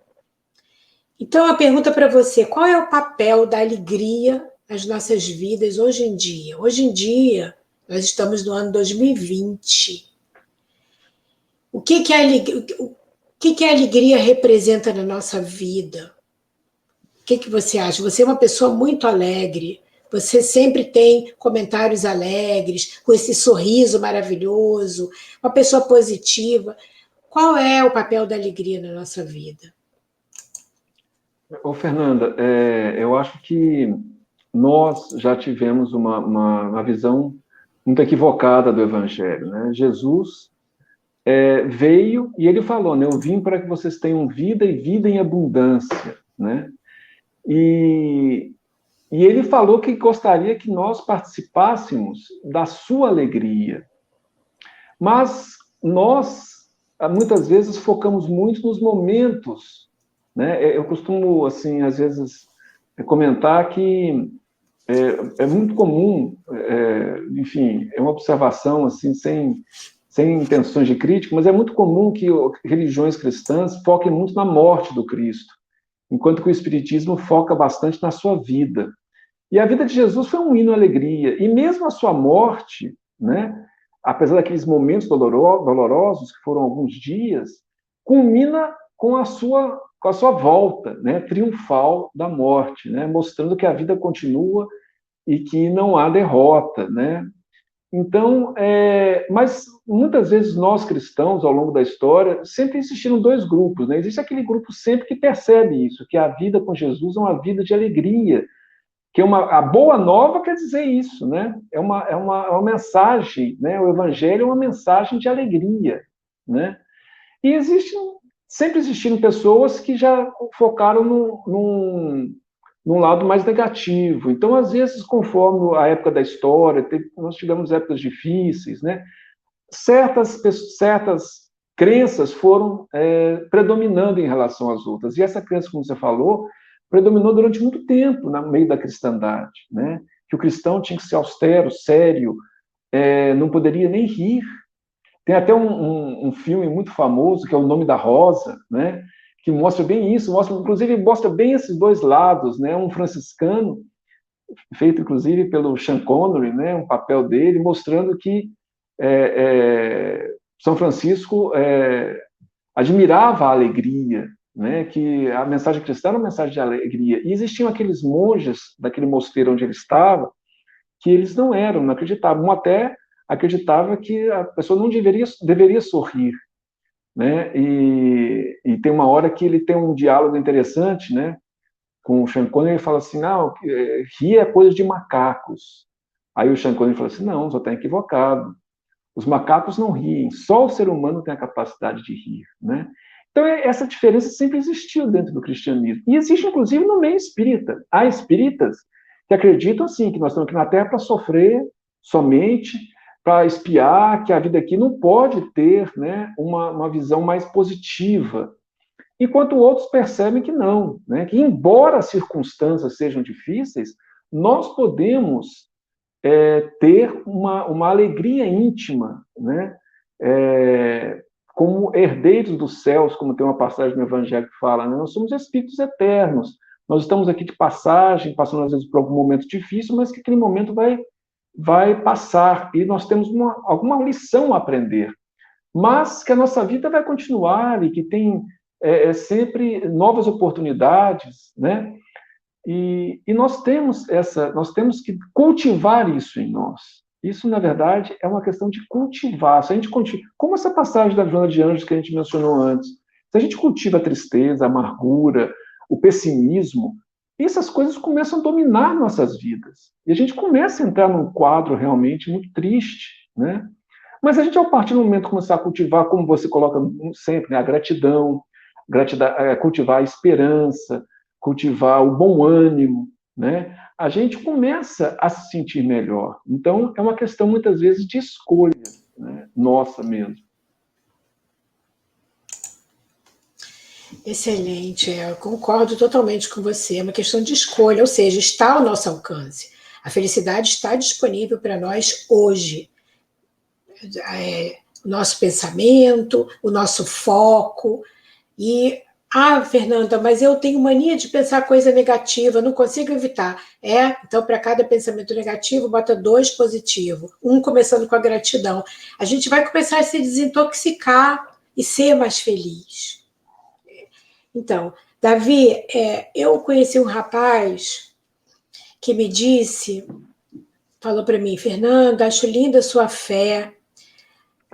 Então, a pergunta para você: qual é o papel da alegria nas nossas vidas hoje em dia? Hoje em dia, nós estamos no ano 2020. O que a alegria representa na nossa vida? O que você acha? Você é uma pessoa muito alegre. Você sempre tem comentários alegres, com esse sorriso maravilhoso, uma pessoa positiva. Qual é o papel da alegria na nossa vida? Ô, Fernanda, eu acho que nós já tivemos uma visão muito equivocada do Evangelho, né? Jesus veio e ele falou, né? Eu vim para que vocês tenham vida e vida em abundância, né? E ele falou que gostaria que nós participássemos da sua alegria. Mas nós, muitas vezes, focamos muito nos momentos, né? Eu costumo, assim, às vezes, comentar que é muito comum, enfim, é uma observação, assim, sem intenções de crítica, mas é muito comum que religiões cristãs foquem muito na morte do Cristo, enquanto que o Espiritismo foca bastante na sua vida. E a vida de Jesus foi um hino à alegria. E mesmo a sua morte, né, apesar daqueles momentos dolorosos, que foram alguns dias, culmina com a sua volta, né, triunfal da morte, né, mostrando que a vida continua e que não há derrota, né? Então, mas muitas vezes nós cristãos, ao longo da história, sempre existiram dois grupos, né? Existe aquele grupo sempre que percebe isso, que a vida com Jesus é uma vida de alegria, que a boa nova quer dizer isso, né? É uma mensagem, né? O Evangelho é uma mensagem de alegria, né? E sempre existiram pessoas que já focaram num lado mais negativo. Então, às vezes, conforme a época da história, nós tivemos épocas difíceis, né? Certas crenças foram predominando em relação às outras. E essa crença, como você falou, predominou durante muito tempo no meio da cristandade, né? Que o cristão tinha que ser austero, sério, não poderia nem rir. Tem até um filme muito famoso, que é O Nome da Rosa, né? Que mostra bem isso, inclusive mostra bem esses dois lados, né? Um franciscano, feito inclusive pelo Sean Connery, né? Um papel dele, mostrando que São Francisco admirava a alegria, né? Que a mensagem cristã era uma mensagem de alegria. E existiam aqueles monges daquele mosteiro onde ele estava, que eles não acreditavam. Um até acreditava que a pessoa não deveria sorrir, né? E tem uma hora que ele tem um diálogo interessante, né? Com o Sean Connery, ele fala assim, não, rir é coisa de macacos. Aí o Sean Connery fala assim, não, só está equivocado. Os macacos não riem, só o ser humano tem a capacidade de rir, né? Então, essa diferença sempre existiu dentro do cristianismo. E existe, inclusive, no meio espírita. Há espíritas que acreditam, assim, que nós estamos aqui na Terra para sofrer somente, para espiar, que a vida aqui não pode ter, né, uma visão mais positiva. Enquanto outros percebem que não, né? Que embora as circunstâncias sejam difíceis, nós podemos ter uma alegria íntima, né? Como herdeiros dos céus, como tem uma passagem no Evangelho que fala, né? Nós somos espíritos eternos, nós estamos aqui de passagem, passando às vezes por algum momento difícil, mas que aquele momento vai passar, e nós temos alguma lição a aprender, mas que a nossa vida vai continuar e que tem sempre novas oportunidades, né? E nós temos que cultivar isso em nós. Isso, na verdade, é uma questão de cultivar. Se a gente como essa passagem da Joana de Anjos que a gente mencionou antes, se a gente cultiva a tristeza, a amargura, o pessimismo, essas coisas começam a dominar nossas vidas. E a gente começa a entrar num quadro realmente muito triste, né? Mas a gente, a partir do momento, começar a cultivar, como você coloca sempre, né, a gratidão, cultivar a esperança, cultivar o bom ânimo, né? A gente começa a se sentir melhor. Então, é uma questão, muitas vezes, de escolha, né? Nossa mesmo. Excelente, eu concordo totalmente com você. É uma questão de escolha, ou seja, está ao nosso alcance. A felicidade está disponível para nós hoje. O nosso pensamento, o nosso foco. E, Fernanda, mas eu tenho mania de pensar coisa negativa, não consigo evitar. Então, para cada pensamento negativo, bota 2 positivos. Começando com a gratidão. A gente vai começar a se desintoxicar e ser mais feliz. Então, Davi, eu conheci um rapaz que me disse, falou para mim: Fernanda, acho linda a sua fé.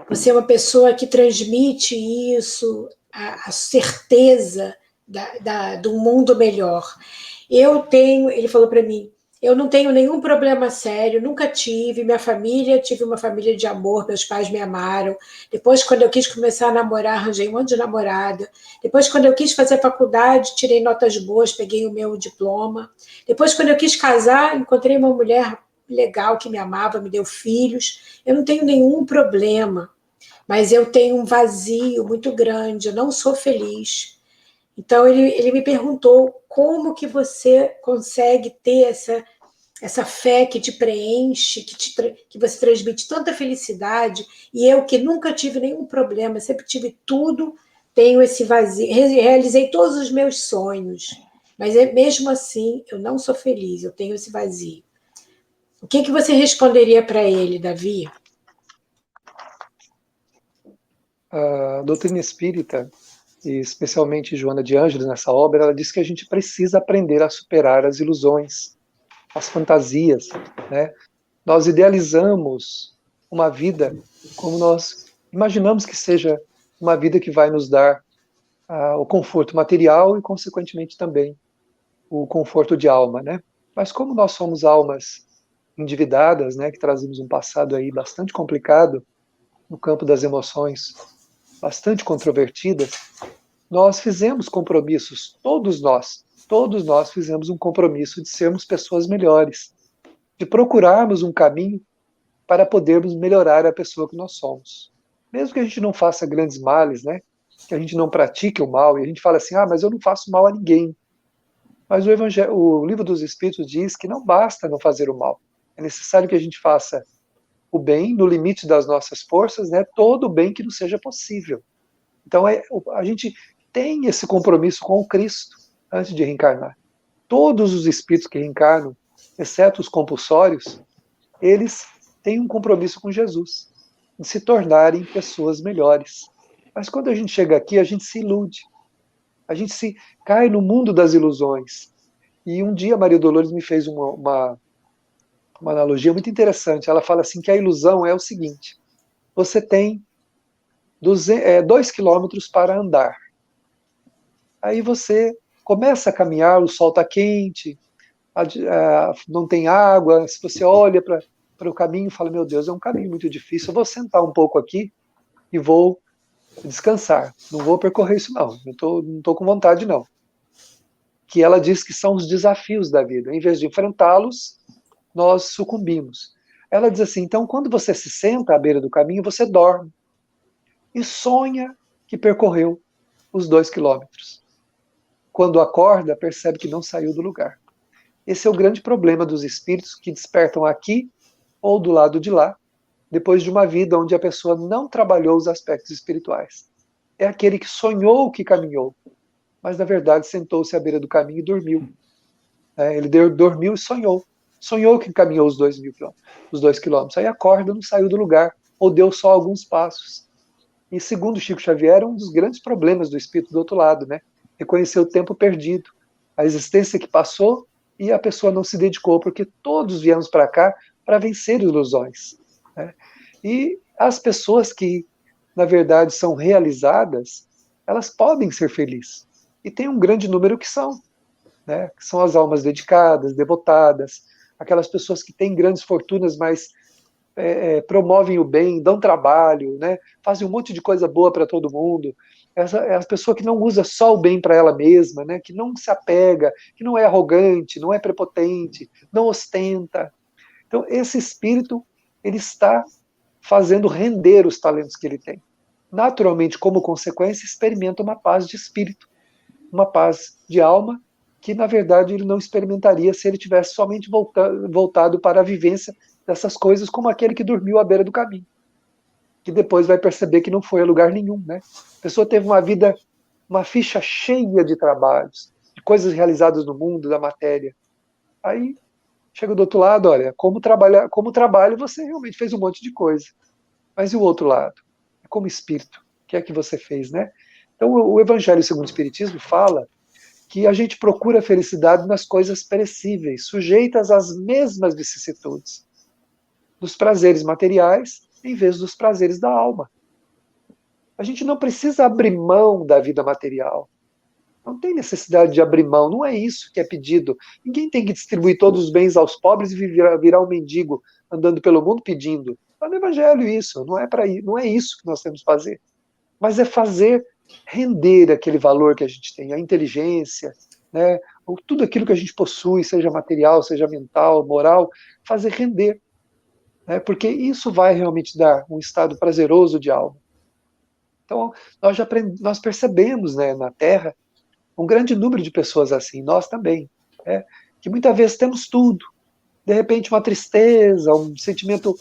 Você é uma pessoa que transmite isso, a certeza do mundo melhor. Ele falou para mim, eu não tenho nenhum problema sério, nunca tive, tive uma família de amor, meus pais me amaram. Depois, quando eu quis começar a namorar, arranjei um monte de namorada. Depois, quando eu quis fazer faculdade, tirei notas boas, peguei o meu diploma. Depois, quando eu quis casar, encontrei uma mulher legal que me amava, me deu filhos. Eu não tenho nenhum problema, mas eu tenho um vazio muito grande, eu não sou feliz. Então, ele me perguntou como que você consegue ter essa fé que te preenche, que você transmite tanta felicidade, e eu que nunca tive nenhum problema, sempre tive tudo, tenho esse vazio, realizei todos os meus sonhos, mas mesmo assim eu não sou feliz, eu tenho esse vazio. O que você responderia para ele, Davi? A doutrina espírita, e especialmente Joana de Ângeles nessa obra, ela diz que a gente precisa aprender a superar as ilusões, as fantasias, né? Nós idealizamos uma vida como nós imaginamos que seja uma vida que vai nos dar o conforto material e, consequentemente, também o conforto de alma, né? Mas como nós somos almas endividadas, né, que trazemos um passado aí bastante complicado no campo das emoções, bastante controvertidas, nós fizemos compromissos, todos nós fizemos um compromisso de sermos pessoas melhores, de procurarmos um caminho para podermos melhorar a pessoa que nós somos. Mesmo que a gente não faça grandes males, né? Que a gente não pratique o mal, e a gente fala assim, mas eu não faço mal a ninguém. Mas o Livro dos Espíritos diz que não basta não fazer o mal. É necessário que a gente faça o bem no limite das nossas forças, né? Todo o bem que nos seja possível. Então a gente tem esse compromisso com o Cristo antes de reencarnar. Todos os espíritos que reencarnam, exceto os compulsórios, eles têm um compromisso com Jesus, de se tornarem pessoas melhores. Mas quando a gente chega aqui, a gente se ilude. A gente se cai no mundo das ilusões. E um dia a Maria Dolores me fez uma analogia muito interessante. Ela fala assim que a ilusão é o seguinte: você tem 2 quilômetros para andar. Aí você começa a caminhar, o sol está quente, não tem água, se você olha para o caminho e fala, meu Deus, é um caminho muito difícil, eu vou sentar um pouco aqui e vou descansar, não vou percorrer isso não estou com vontade não. Que ela diz que são os desafios da vida, em vez de enfrentá-los, nós sucumbimos. Ela diz assim, então quando você se senta à beira do caminho, você dorme e sonha que percorreu os 2 quilômetros. Quando acorda, percebe que não saiu do lugar. Esse é o grande problema dos espíritos que despertam aqui ou do lado de lá, depois de uma vida onde a pessoa não trabalhou os aspectos espirituais. É aquele que sonhou que caminhou, mas na verdade sentou-se à beira do caminho e dormiu. Ele dormiu e sonhou. Sonhou que caminhou os 2 quilômetros. Aí acorda, não saiu do lugar, ou deu só alguns passos. E segundo Chico Xavier, é um dos grandes problemas do espírito do outro lado, né? Reconhecer o tempo perdido, a existência que passou e a pessoa não se dedicou, porque todos viemos para cá para vencer ilusões, né? E as pessoas que, na verdade, são realizadas, elas podem ser felizes. E tem um grande número que são, né? Que são as almas dedicadas, devotadas, aquelas pessoas que têm grandes fortunas, mas promovem o bem, dão trabalho, né? Fazem um monte de coisa boa para todo mundo. Essa é a pessoa que não usa só o bem para ela mesma, né? Que não se apega, que não é arrogante, não é prepotente, não ostenta. Então, esse espírito, ele está fazendo render os talentos que ele tem. Naturalmente, como consequência, experimenta uma paz de espírito, uma paz de alma, que, na verdade, ele não experimentaria se ele tivesse somente voltado para a vivência dessas coisas, como aquele que dormiu à beira do caminho, que depois vai perceber que não foi a lugar nenhum, né? A pessoa teve uma vida, uma ficha cheia de trabalhos, de coisas realizadas no mundo, da matéria. Aí chega do outro lado, olha, como trabalho você realmente fez um monte de coisa. Mas e o outro lado? Como espírito, o que é que você fez, né? Então o Evangelho segundo o Espiritismo fala que a gente procura felicidade nas coisas perecíveis, sujeitas às mesmas vicissitudes, dos prazeres materiais em vez dos prazeres da alma. A gente não precisa abrir mão da vida material. Não tem necessidade de abrir mão, não é isso que é pedido. Ninguém tem que distribuir todos os bens aos pobres e virar um mendigo andando pelo mundo pedindo. Está no Evangelho isso, não é isso que nós temos que fazer. Mas é fazer render aquele valor que a gente tem, a inteligência, né, ou tudo aquilo que a gente possui, seja material, seja mental, moral, fazer render. Né, porque isso vai realmente dar um estado prazeroso de alma. Então, nós percebemos, né, na Terra um grande número de pessoas assim, nós também, né, que muitas vezes temos tudo, de repente uma tristeza, um sentimento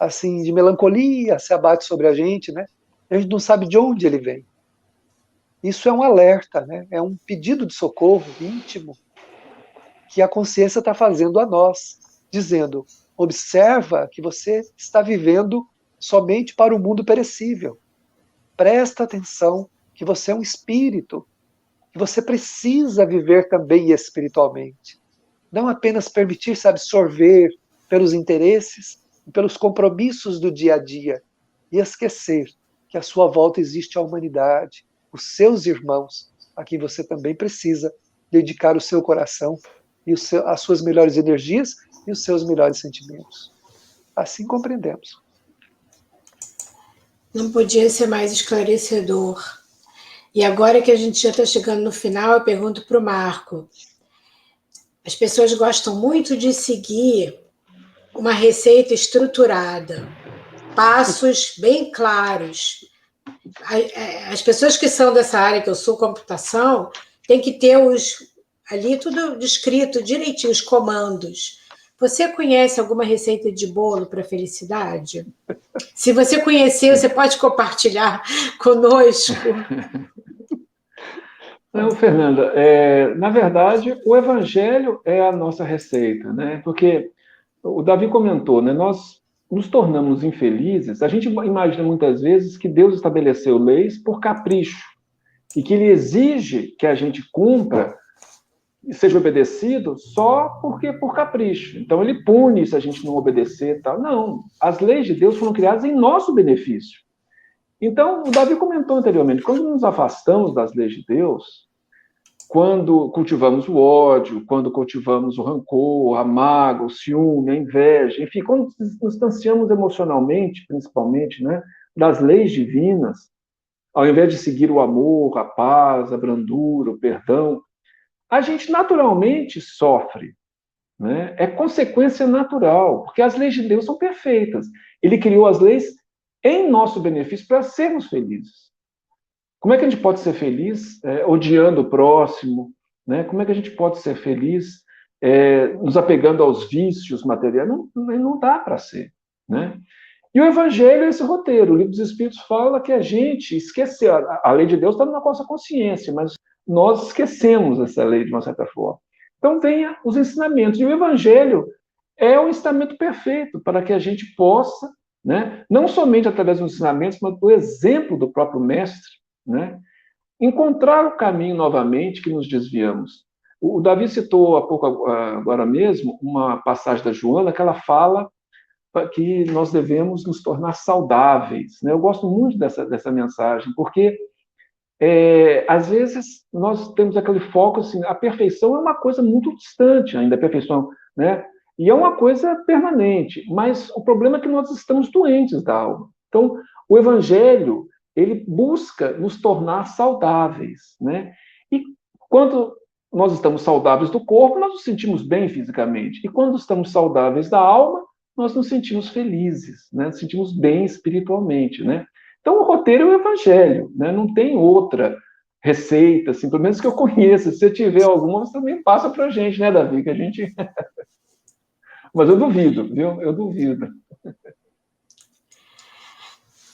assim de melancolia se abate sobre a gente, né? A gente não sabe de onde ele vem. Isso é um alerta, né? É um pedido de socorro íntimo que a consciência está fazendo a nós, dizendo: observa que você está vivendo somente para o mundo perecível. Presta atenção que você é um espírito, que você precisa viver também espiritualmente. Não apenas permitir-se absorver pelos interesses e pelos compromissos do dia a dia e esquecer que à sua volta existe a humanidade, os seus irmãos, a quem você também precisa dedicar o seu coração e as suas melhores energias e os seus melhores sentimentos. Assim compreendemos. Não podia ser mais esclarecedor. E agora que a gente já está chegando no final, eu pergunto para o Marco. As pessoas gostam muito de seguir uma receita estruturada, passos bem claros. As pessoas que são dessa área, que eu sou computação, tem que ter ali tudo descrito direitinho, os comandos. Você conhece alguma receita de bolo para felicidade? Se você conhecer, você pode compartilhar conosco. Não, Fernanda, na verdade, o Evangelho é a nossa receita, né? Porque o Davi comentou, né? Nós nos tornamos infelizes. A gente imagina muitas vezes que Deus estabeleceu leis por capricho e que Ele exige que a gente cumpra e seja obedecido só porque por capricho. Então Ele pune se a gente não obedecer, tal. Não, as leis de Deus foram criadas em nosso benefício. Então, o Davi comentou anteriormente, quando nos afastamos das leis de Deus, quando cultivamos o ódio, quando cultivamos o rancor, a mágoa, o ciúme, a inveja, enfim, quando nos distanciamos emocionalmente, principalmente, né, das leis divinas, ao invés de seguir o amor, a paz, a brandura, o perdão, a gente naturalmente sofre. Né? É consequência natural, porque as leis de Deus são perfeitas. Ele criou as leis em nosso benefício para sermos felizes. Como é que a gente pode ser feliz odiando o próximo? Né? Como é que a gente pode ser feliz nos apegando aos vícios materiais? Não dá para ser. Né? E o Evangelho é esse roteiro. O Livro dos Espíritos fala que a gente esqueceu. A lei de Deus está na nossa consciência, mas nós esquecemos essa lei de uma certa forma. Então, tenha os ensinamentos. E o Evangelho é o ensinamento perfeito para que a gente possa, né, não somente através dos ensinamentos, mas do exemplo do próprio Mestre, né, encontrar o caminho novamente que nos desviamos. O Davi citou há pouco, agora mesmo, uma passagem da Joana que ela fala que nós devemos nos tornar saudáveis. Né? Eu gosto muito dessa mensagem, porque às vezes nós temos aquele foco assim, a perfeição é uma coisa muito distante ainda, a perfeição, né? E é uma coisa permanente, mas o problema é que nós estamos doentes da alma. Então, o Evangelho, ele busca nos tornar saudáveis, né? E quando nós estamos saudáveis do corpo, nós nos sentimos bem fisicamente. E quando estamos saudáveis da alma, nós nos sentimos felizes, né? Nos sentimos bem espiritualmente, né? Então, o roteiro é o Evangelho, né? Não tem outra receita, assim, pelo menos que eu conheça. Se você tiver alguma, você também passa para a gente, né, Davi? Que a gente... Mas eu duvido, viu? Eu duvido.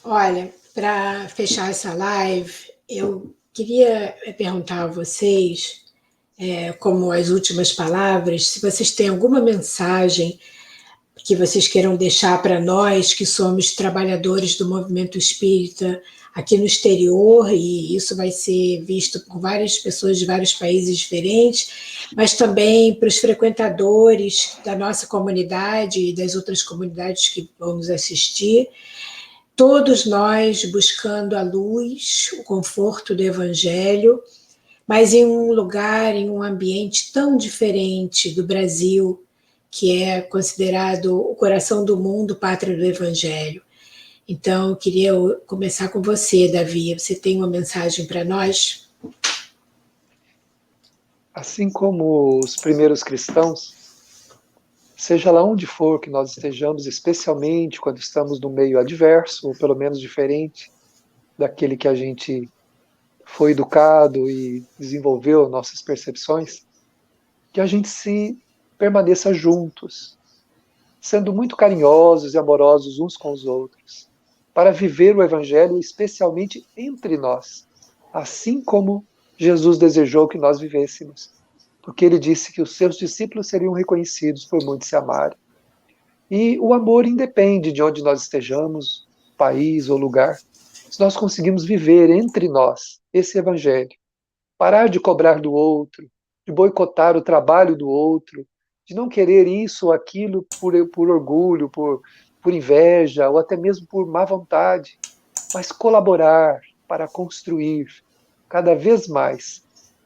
Olha, para fechar essa live, eu queria perguntar a vocês, como as últimas palavras, se vocês têm alguma mensagem que vocês queiram deixar para nós, que somos trabalhadores do movimento espírita aqui no exterior, e isso vai ser visto por várias pessoas de vários países diferentes, mas também para os frequentadores da nossa comunidade e das outras comunidades que vão nos assistir. Todos nós buscando a luz, o conforto do Evangelho, mas em um lugar, em um ambiente tão diferente do Brasil, que é considerado o coração do mundo, pátria do Evangelho. Então, eu queria começar com você, Davi. Você tem uma mensagem para nós? Assim como os primeiros cristãos, seja lá onde for que nós estejamos, especialmente quando estamos no meio adverso, ou pelo menos diferente daquele que a gente foi educado e desenvolveu nossas percepções, que a gente se permaneça juntos, sendo muito carinhosos e amorosos uns com os outros, para viver o Evangelho especialmente entre nós, assim como Jesus desejou que nós vivêssemos, porque ele disse que os seus discípulos seriam reconhecidos por muitos se amarem. E o amor independe de onde nós estejamos, país ou lugar, se nós conseguimos viver entre nós esse Evangelho, parar de cobrar do outro, de boicotar o trabalho do outro, de não querer isso ou aquilo por orgulho, por inveja, ou até mesmo por má vontade, mas colaborar para construir cada vez mais.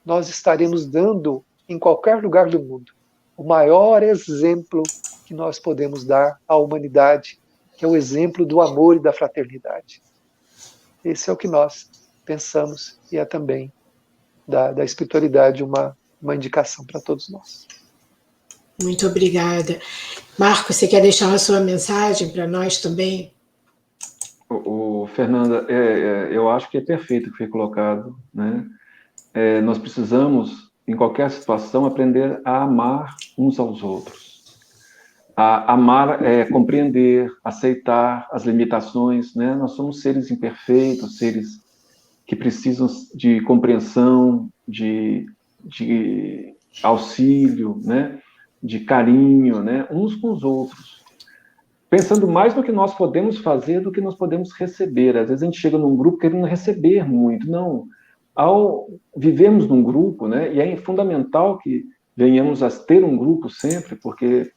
Nós estaremos dando, em qualquer lugar do mundo, o maior exemplo que nós podemos dar à humanidade, que é o exemplo do amor e da fraternidade. Esse é o que nós pensamos e é também da espiritualidade uma indicação para todos nós. Muito obrigada. Marco, você quer deixar a sua mensagem para nós também? Fernanda, eu acho que é perfeito o que foi colocado, né? Nós precisamos, em qualquer situação, aprender a amar uns aos outros. A amar é compreender, aceitar as limitações, né? Nós somos seres imperfeitos, seres que precisam de compreensão, de auxílio, né? De carinho, né? Uns com os outros. Pensando mais no que nós podemos fazer do que nós podemos receber. Às vezes a gente chega num grupo querendo receber muito. Não. Ao vivermos num grupo, né? E é fundamental que venhamos a ter um grupo sempre, porque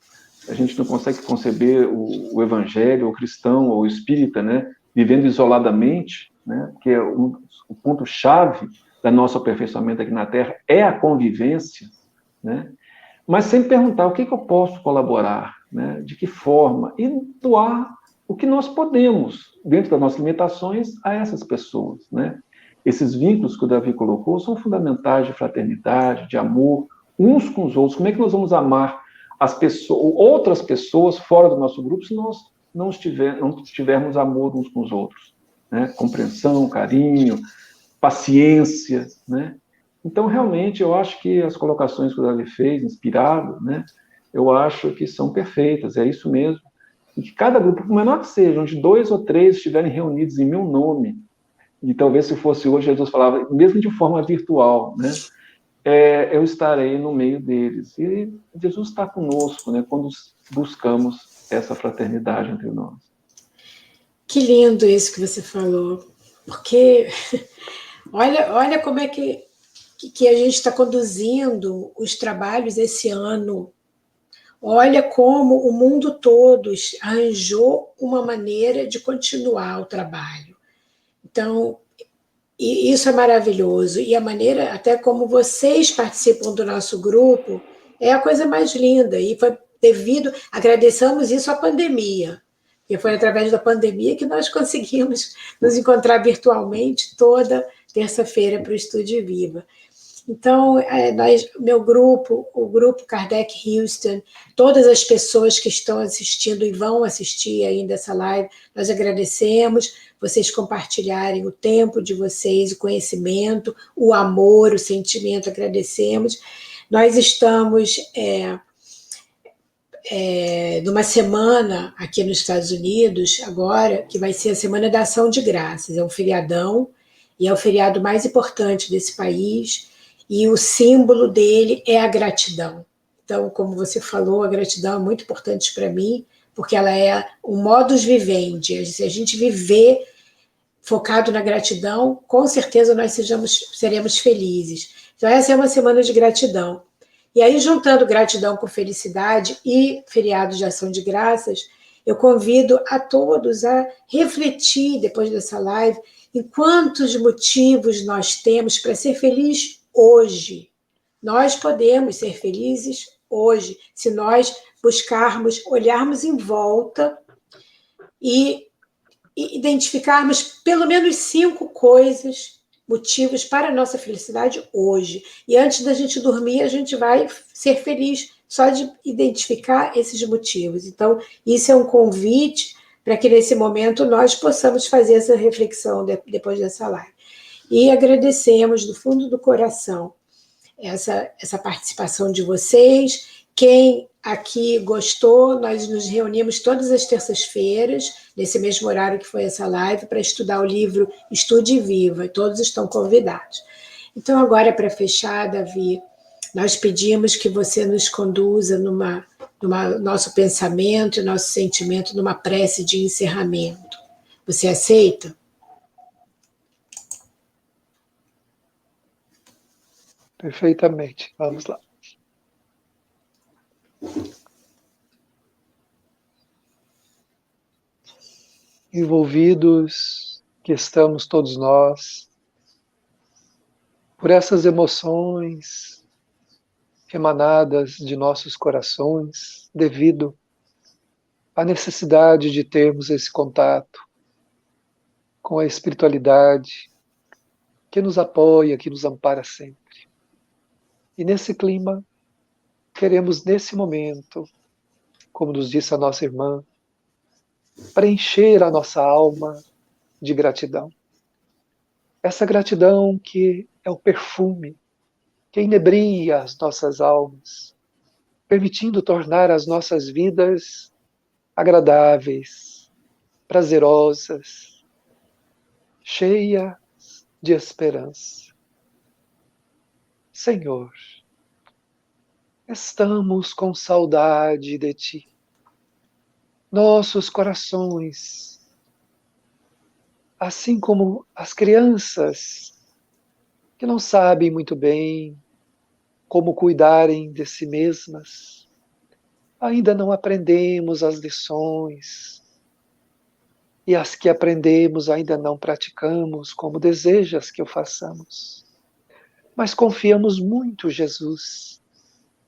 a gente não consegue conceber o evangelho, o cristão, ou o espírita, né? Vivendo isoladamente, né? Que é o ponto-chave da nosso aperfeiçoamento aqui na Terra é a convivência, né? Mas sempre perguntar o que eu posso colaborar, né? De que forma, e doar o que nós podemos, dentro das nossas limitações, a essas pessoas, né? Esses vínculos que o Davi colocou são fundamentais de fraternidade, de amor, uns com os outros. Como é que nós vamos amar as pessoas, outras pessoas fora do nosso grupo se nós não tivermos amor uns com os outros, né? Compreensão, carinho, paciência, né? Então, realmente, eu acho que as colocações que o Davi fez, inspirado, né? Eu acho que são perfeitas, é isso mesmo. E que cada grupo, por menor que seja, onde 2 ou 3 estiverem reunidos em meu nome, e talvez se fosse hoje, Jesus falava, mesmo de forma virtual, né? Eu estarei no meio deles. E Jesus está conosco, né? Quando buscamos essa fraternidade entre nós. Que lindo isso que você falou, porque olha como é que a gente está conduzindo os trabalhos esse ano. Olha como o mundo todo arranjou uma maneira de continuar o trabalho. Então, isso é maravilhoso. E a maneira, até como vocês participam do nosso grupo, é a coisa mais linda. E foi agradecemos isso à pandemia, porque foi através da pandemia que nós conseguimos nos encontrar virtualmente toda terça-feira para o Estúdio Viva. Então, meu grupo, o grupo Kardec Houston, todas as pessoas que estão assistindo e vão assistir ainda essa live, nós agradecemos vocês compartilharem o tempo de vocês, o conhecimento, o amor, o sentimento, agradecemos. Nós estamos numa semana aqui nos Estados Unidos, agora, que vai ser a Semana da Ação de Graças, é um feriadão, e é o feriado mais importante desse país, e o símbolo dele é a gratidão. Então, como você falou, a gratidão é muito importante para mim, porque ela é o modus vivendi. Se a gente viver focado na gratidão, com certeza nós seremos felizes. Então, essa é uma semana de gratidão. E aí, juntando gratidão com felicidade e feriado de ação de graças, eu convido a todos a refletir, depois dessa live, em quantos motivos nós temos para ser feliz hoje. Nós podemos ser felizes hoje, se nós buscarmos, olharmos em volta e identificarmos pelo menos 5 coisas, motivos para a nossa felicidade hoje. E antes da gente dormir, a gente vai ser feliz só de identificar esses motivos. Então, isso é um convite para que nesse momento nós possamos fazer essa reflexão depois dessa live. E agradecemos do fundo do coração essa participação de vocês. Quem aqui gostou, nós nos reunimos todas as terças-feiras, nesse mesmo horário que foi essa live, para estudar o livro Estude e Viva, e todos estão convidados. Então, agora, para fechar, Davi, nós pedimos que você nos conduza nosso pensamento e nosso sentimento numa prece de encerramento. Você aceita? Perfeitamente. Vamos lá. Envolvidos que estamos todos nós por essas emoções emanadas de nossos corações devido à necessidade de termos esse contato com a espiritualidade que nos apoia, que nos ampara sempre. E nesse clima, queremos nesse momento, como nos disse a nossa irmã, preencher a nossa alma de gratidão. Essa gratidão que é o perfume que inebria as nossas almas, permitindo tornar as nossas vidas agradáveis, prazerosas, cheias de esperança. Senhor, estamos com saudade de Ti. Nossos corações, assim como as crianças que não sabem muito bem como cuidarem de si mesmas, ainda não aprendemos as lições, e as que aprendemos ainda não praticamos como desejas que o façamos. Mas confiamos muito, Jesus,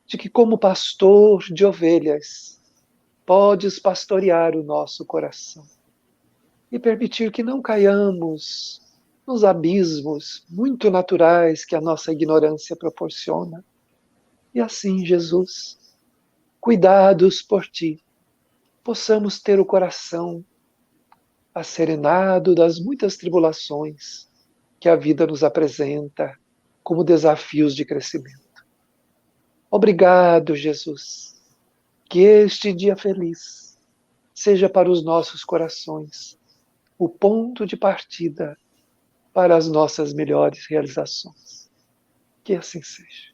de que como pastor de ovelhas, podes pastorear o nosso coração e permitir que não caiamos nos abismos muito naturais que a nossa ignorância proporciona. E assim, Jesus, cuidados por Ti, possamos ter o coração asserenado das muitas tribulações que a vida nos apresenta como desafios de crescimento. Obrigado, Jesus, que este dia feliz seja para os nossos corações o ponto de partida para as nossas melhores realizações. Que assim seja.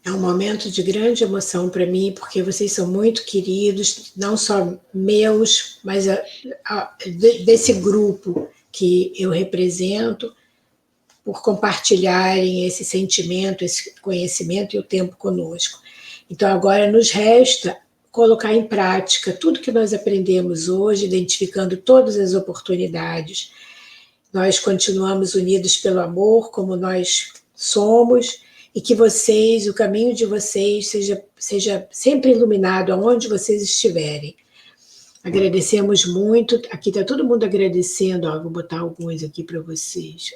É um momento de grande emoção para mim, porque vocês são muito queridos, não só meus, mas desse grupo que eu represento, por compartilharem esse sentimento, esse conhecimento e o tempo conosco. Então, agora nos resta colocar em prática tudo que nós aprendemos hoje, identificando todas as oportunidades. Nós continuamos unidos pelo amor, como nós somos, e que vocês, o caminho de vocês, seja sempre iluminado aonde vocês estiverem. Agradecemos muito. Aqui está todo mundo agradecendo. Ó, vou botar alguns aqui para vocês.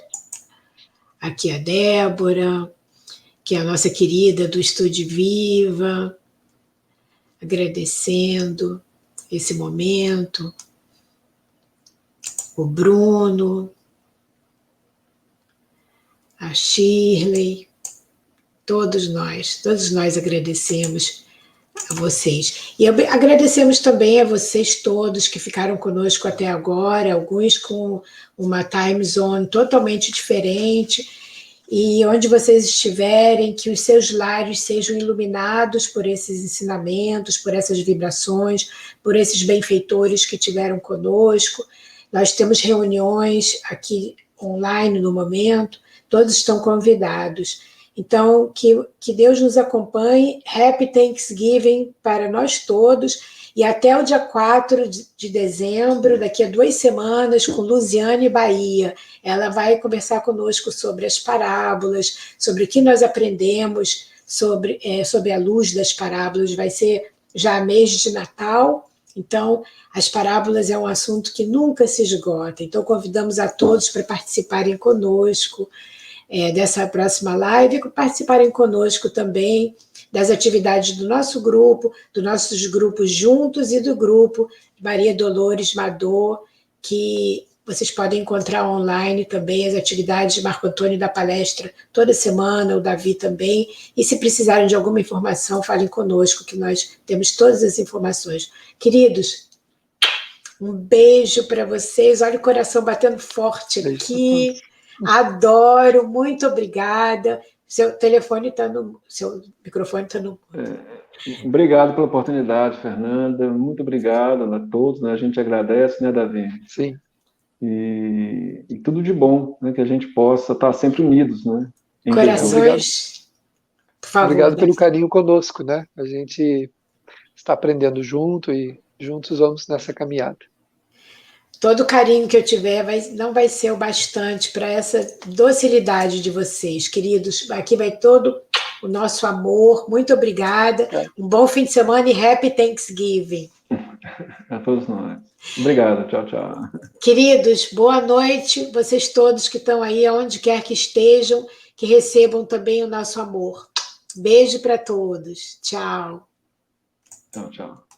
Aqui a Débora, que é a nossa querida do Estude Viva, agradecendo esse momento. O Bruno, a Shirley, todos nós agradecemos a vocês. E agradecemos também a vocês todos que ficaram conosco até agora, alguns com uma time zone totalmente diferente, e onde vocês estiverem, que os seus lares sejam iluminados por esses ensinamentos, por essas vibrações, por esses benfeitores que tiveram conosco. Nós temos reuniões aqui online no momento, todos estão convidados. Então, que Deus nos acompanhe. Happy Thanksgiving para nós todos. E até o dia 4 de dezembro, daqui a 2 semanas, com Luziane Bahia. Ela vai conversar conosco sobre as parábolas, sobre o que nós aprendemos sobre a luz das parábolas. Vai ser já mês de Natal, então as parábolas é um assunto que nunca se esgota. Então convidamos a todos para participarem conosco dessa próxima live, participarem conosco também das atividades do nosso grupo, dos nossos grupos juntos e do grupo Maria Dolores Mador, que vocês podem encontrar online também as atividades de Marco Antônio da palestra toda semana, o Davi também, e se precisarem de alguma informação, falem conosco, que nós temos todas as informações. Queridos, um beijo para vocês, olha o coração batendo forte aqui, adoro, muito obrigada. Seu microfone está no... Obrigado pela oportunidade, Fernanda, muito obrigado a todos, né? A gente agradece, né, Davi? Sim. E tudo de bom, né? Que a gente possa estar sempre unidos, né? Corações, por favor. Obrigado pelo carinho conosco, né? A gente está aprendendo junto e juntos vamos nessa caminhada. Todo o carinho que eu tiver não vai ser o bastante para essa docilidade de vocês, queridos. Aqui vai todo o nosso amor. Muito obrigada. Um bom fim de semana e Happy Thanksgiving. A todos nós. Obrigado. Tchau, tchau. Queridos, boa noite. Vocês todos que estão aí, aonde quer que estejam, que recebam também o nosso amor. Beijo para todos. Tchau. Tchau, tchau.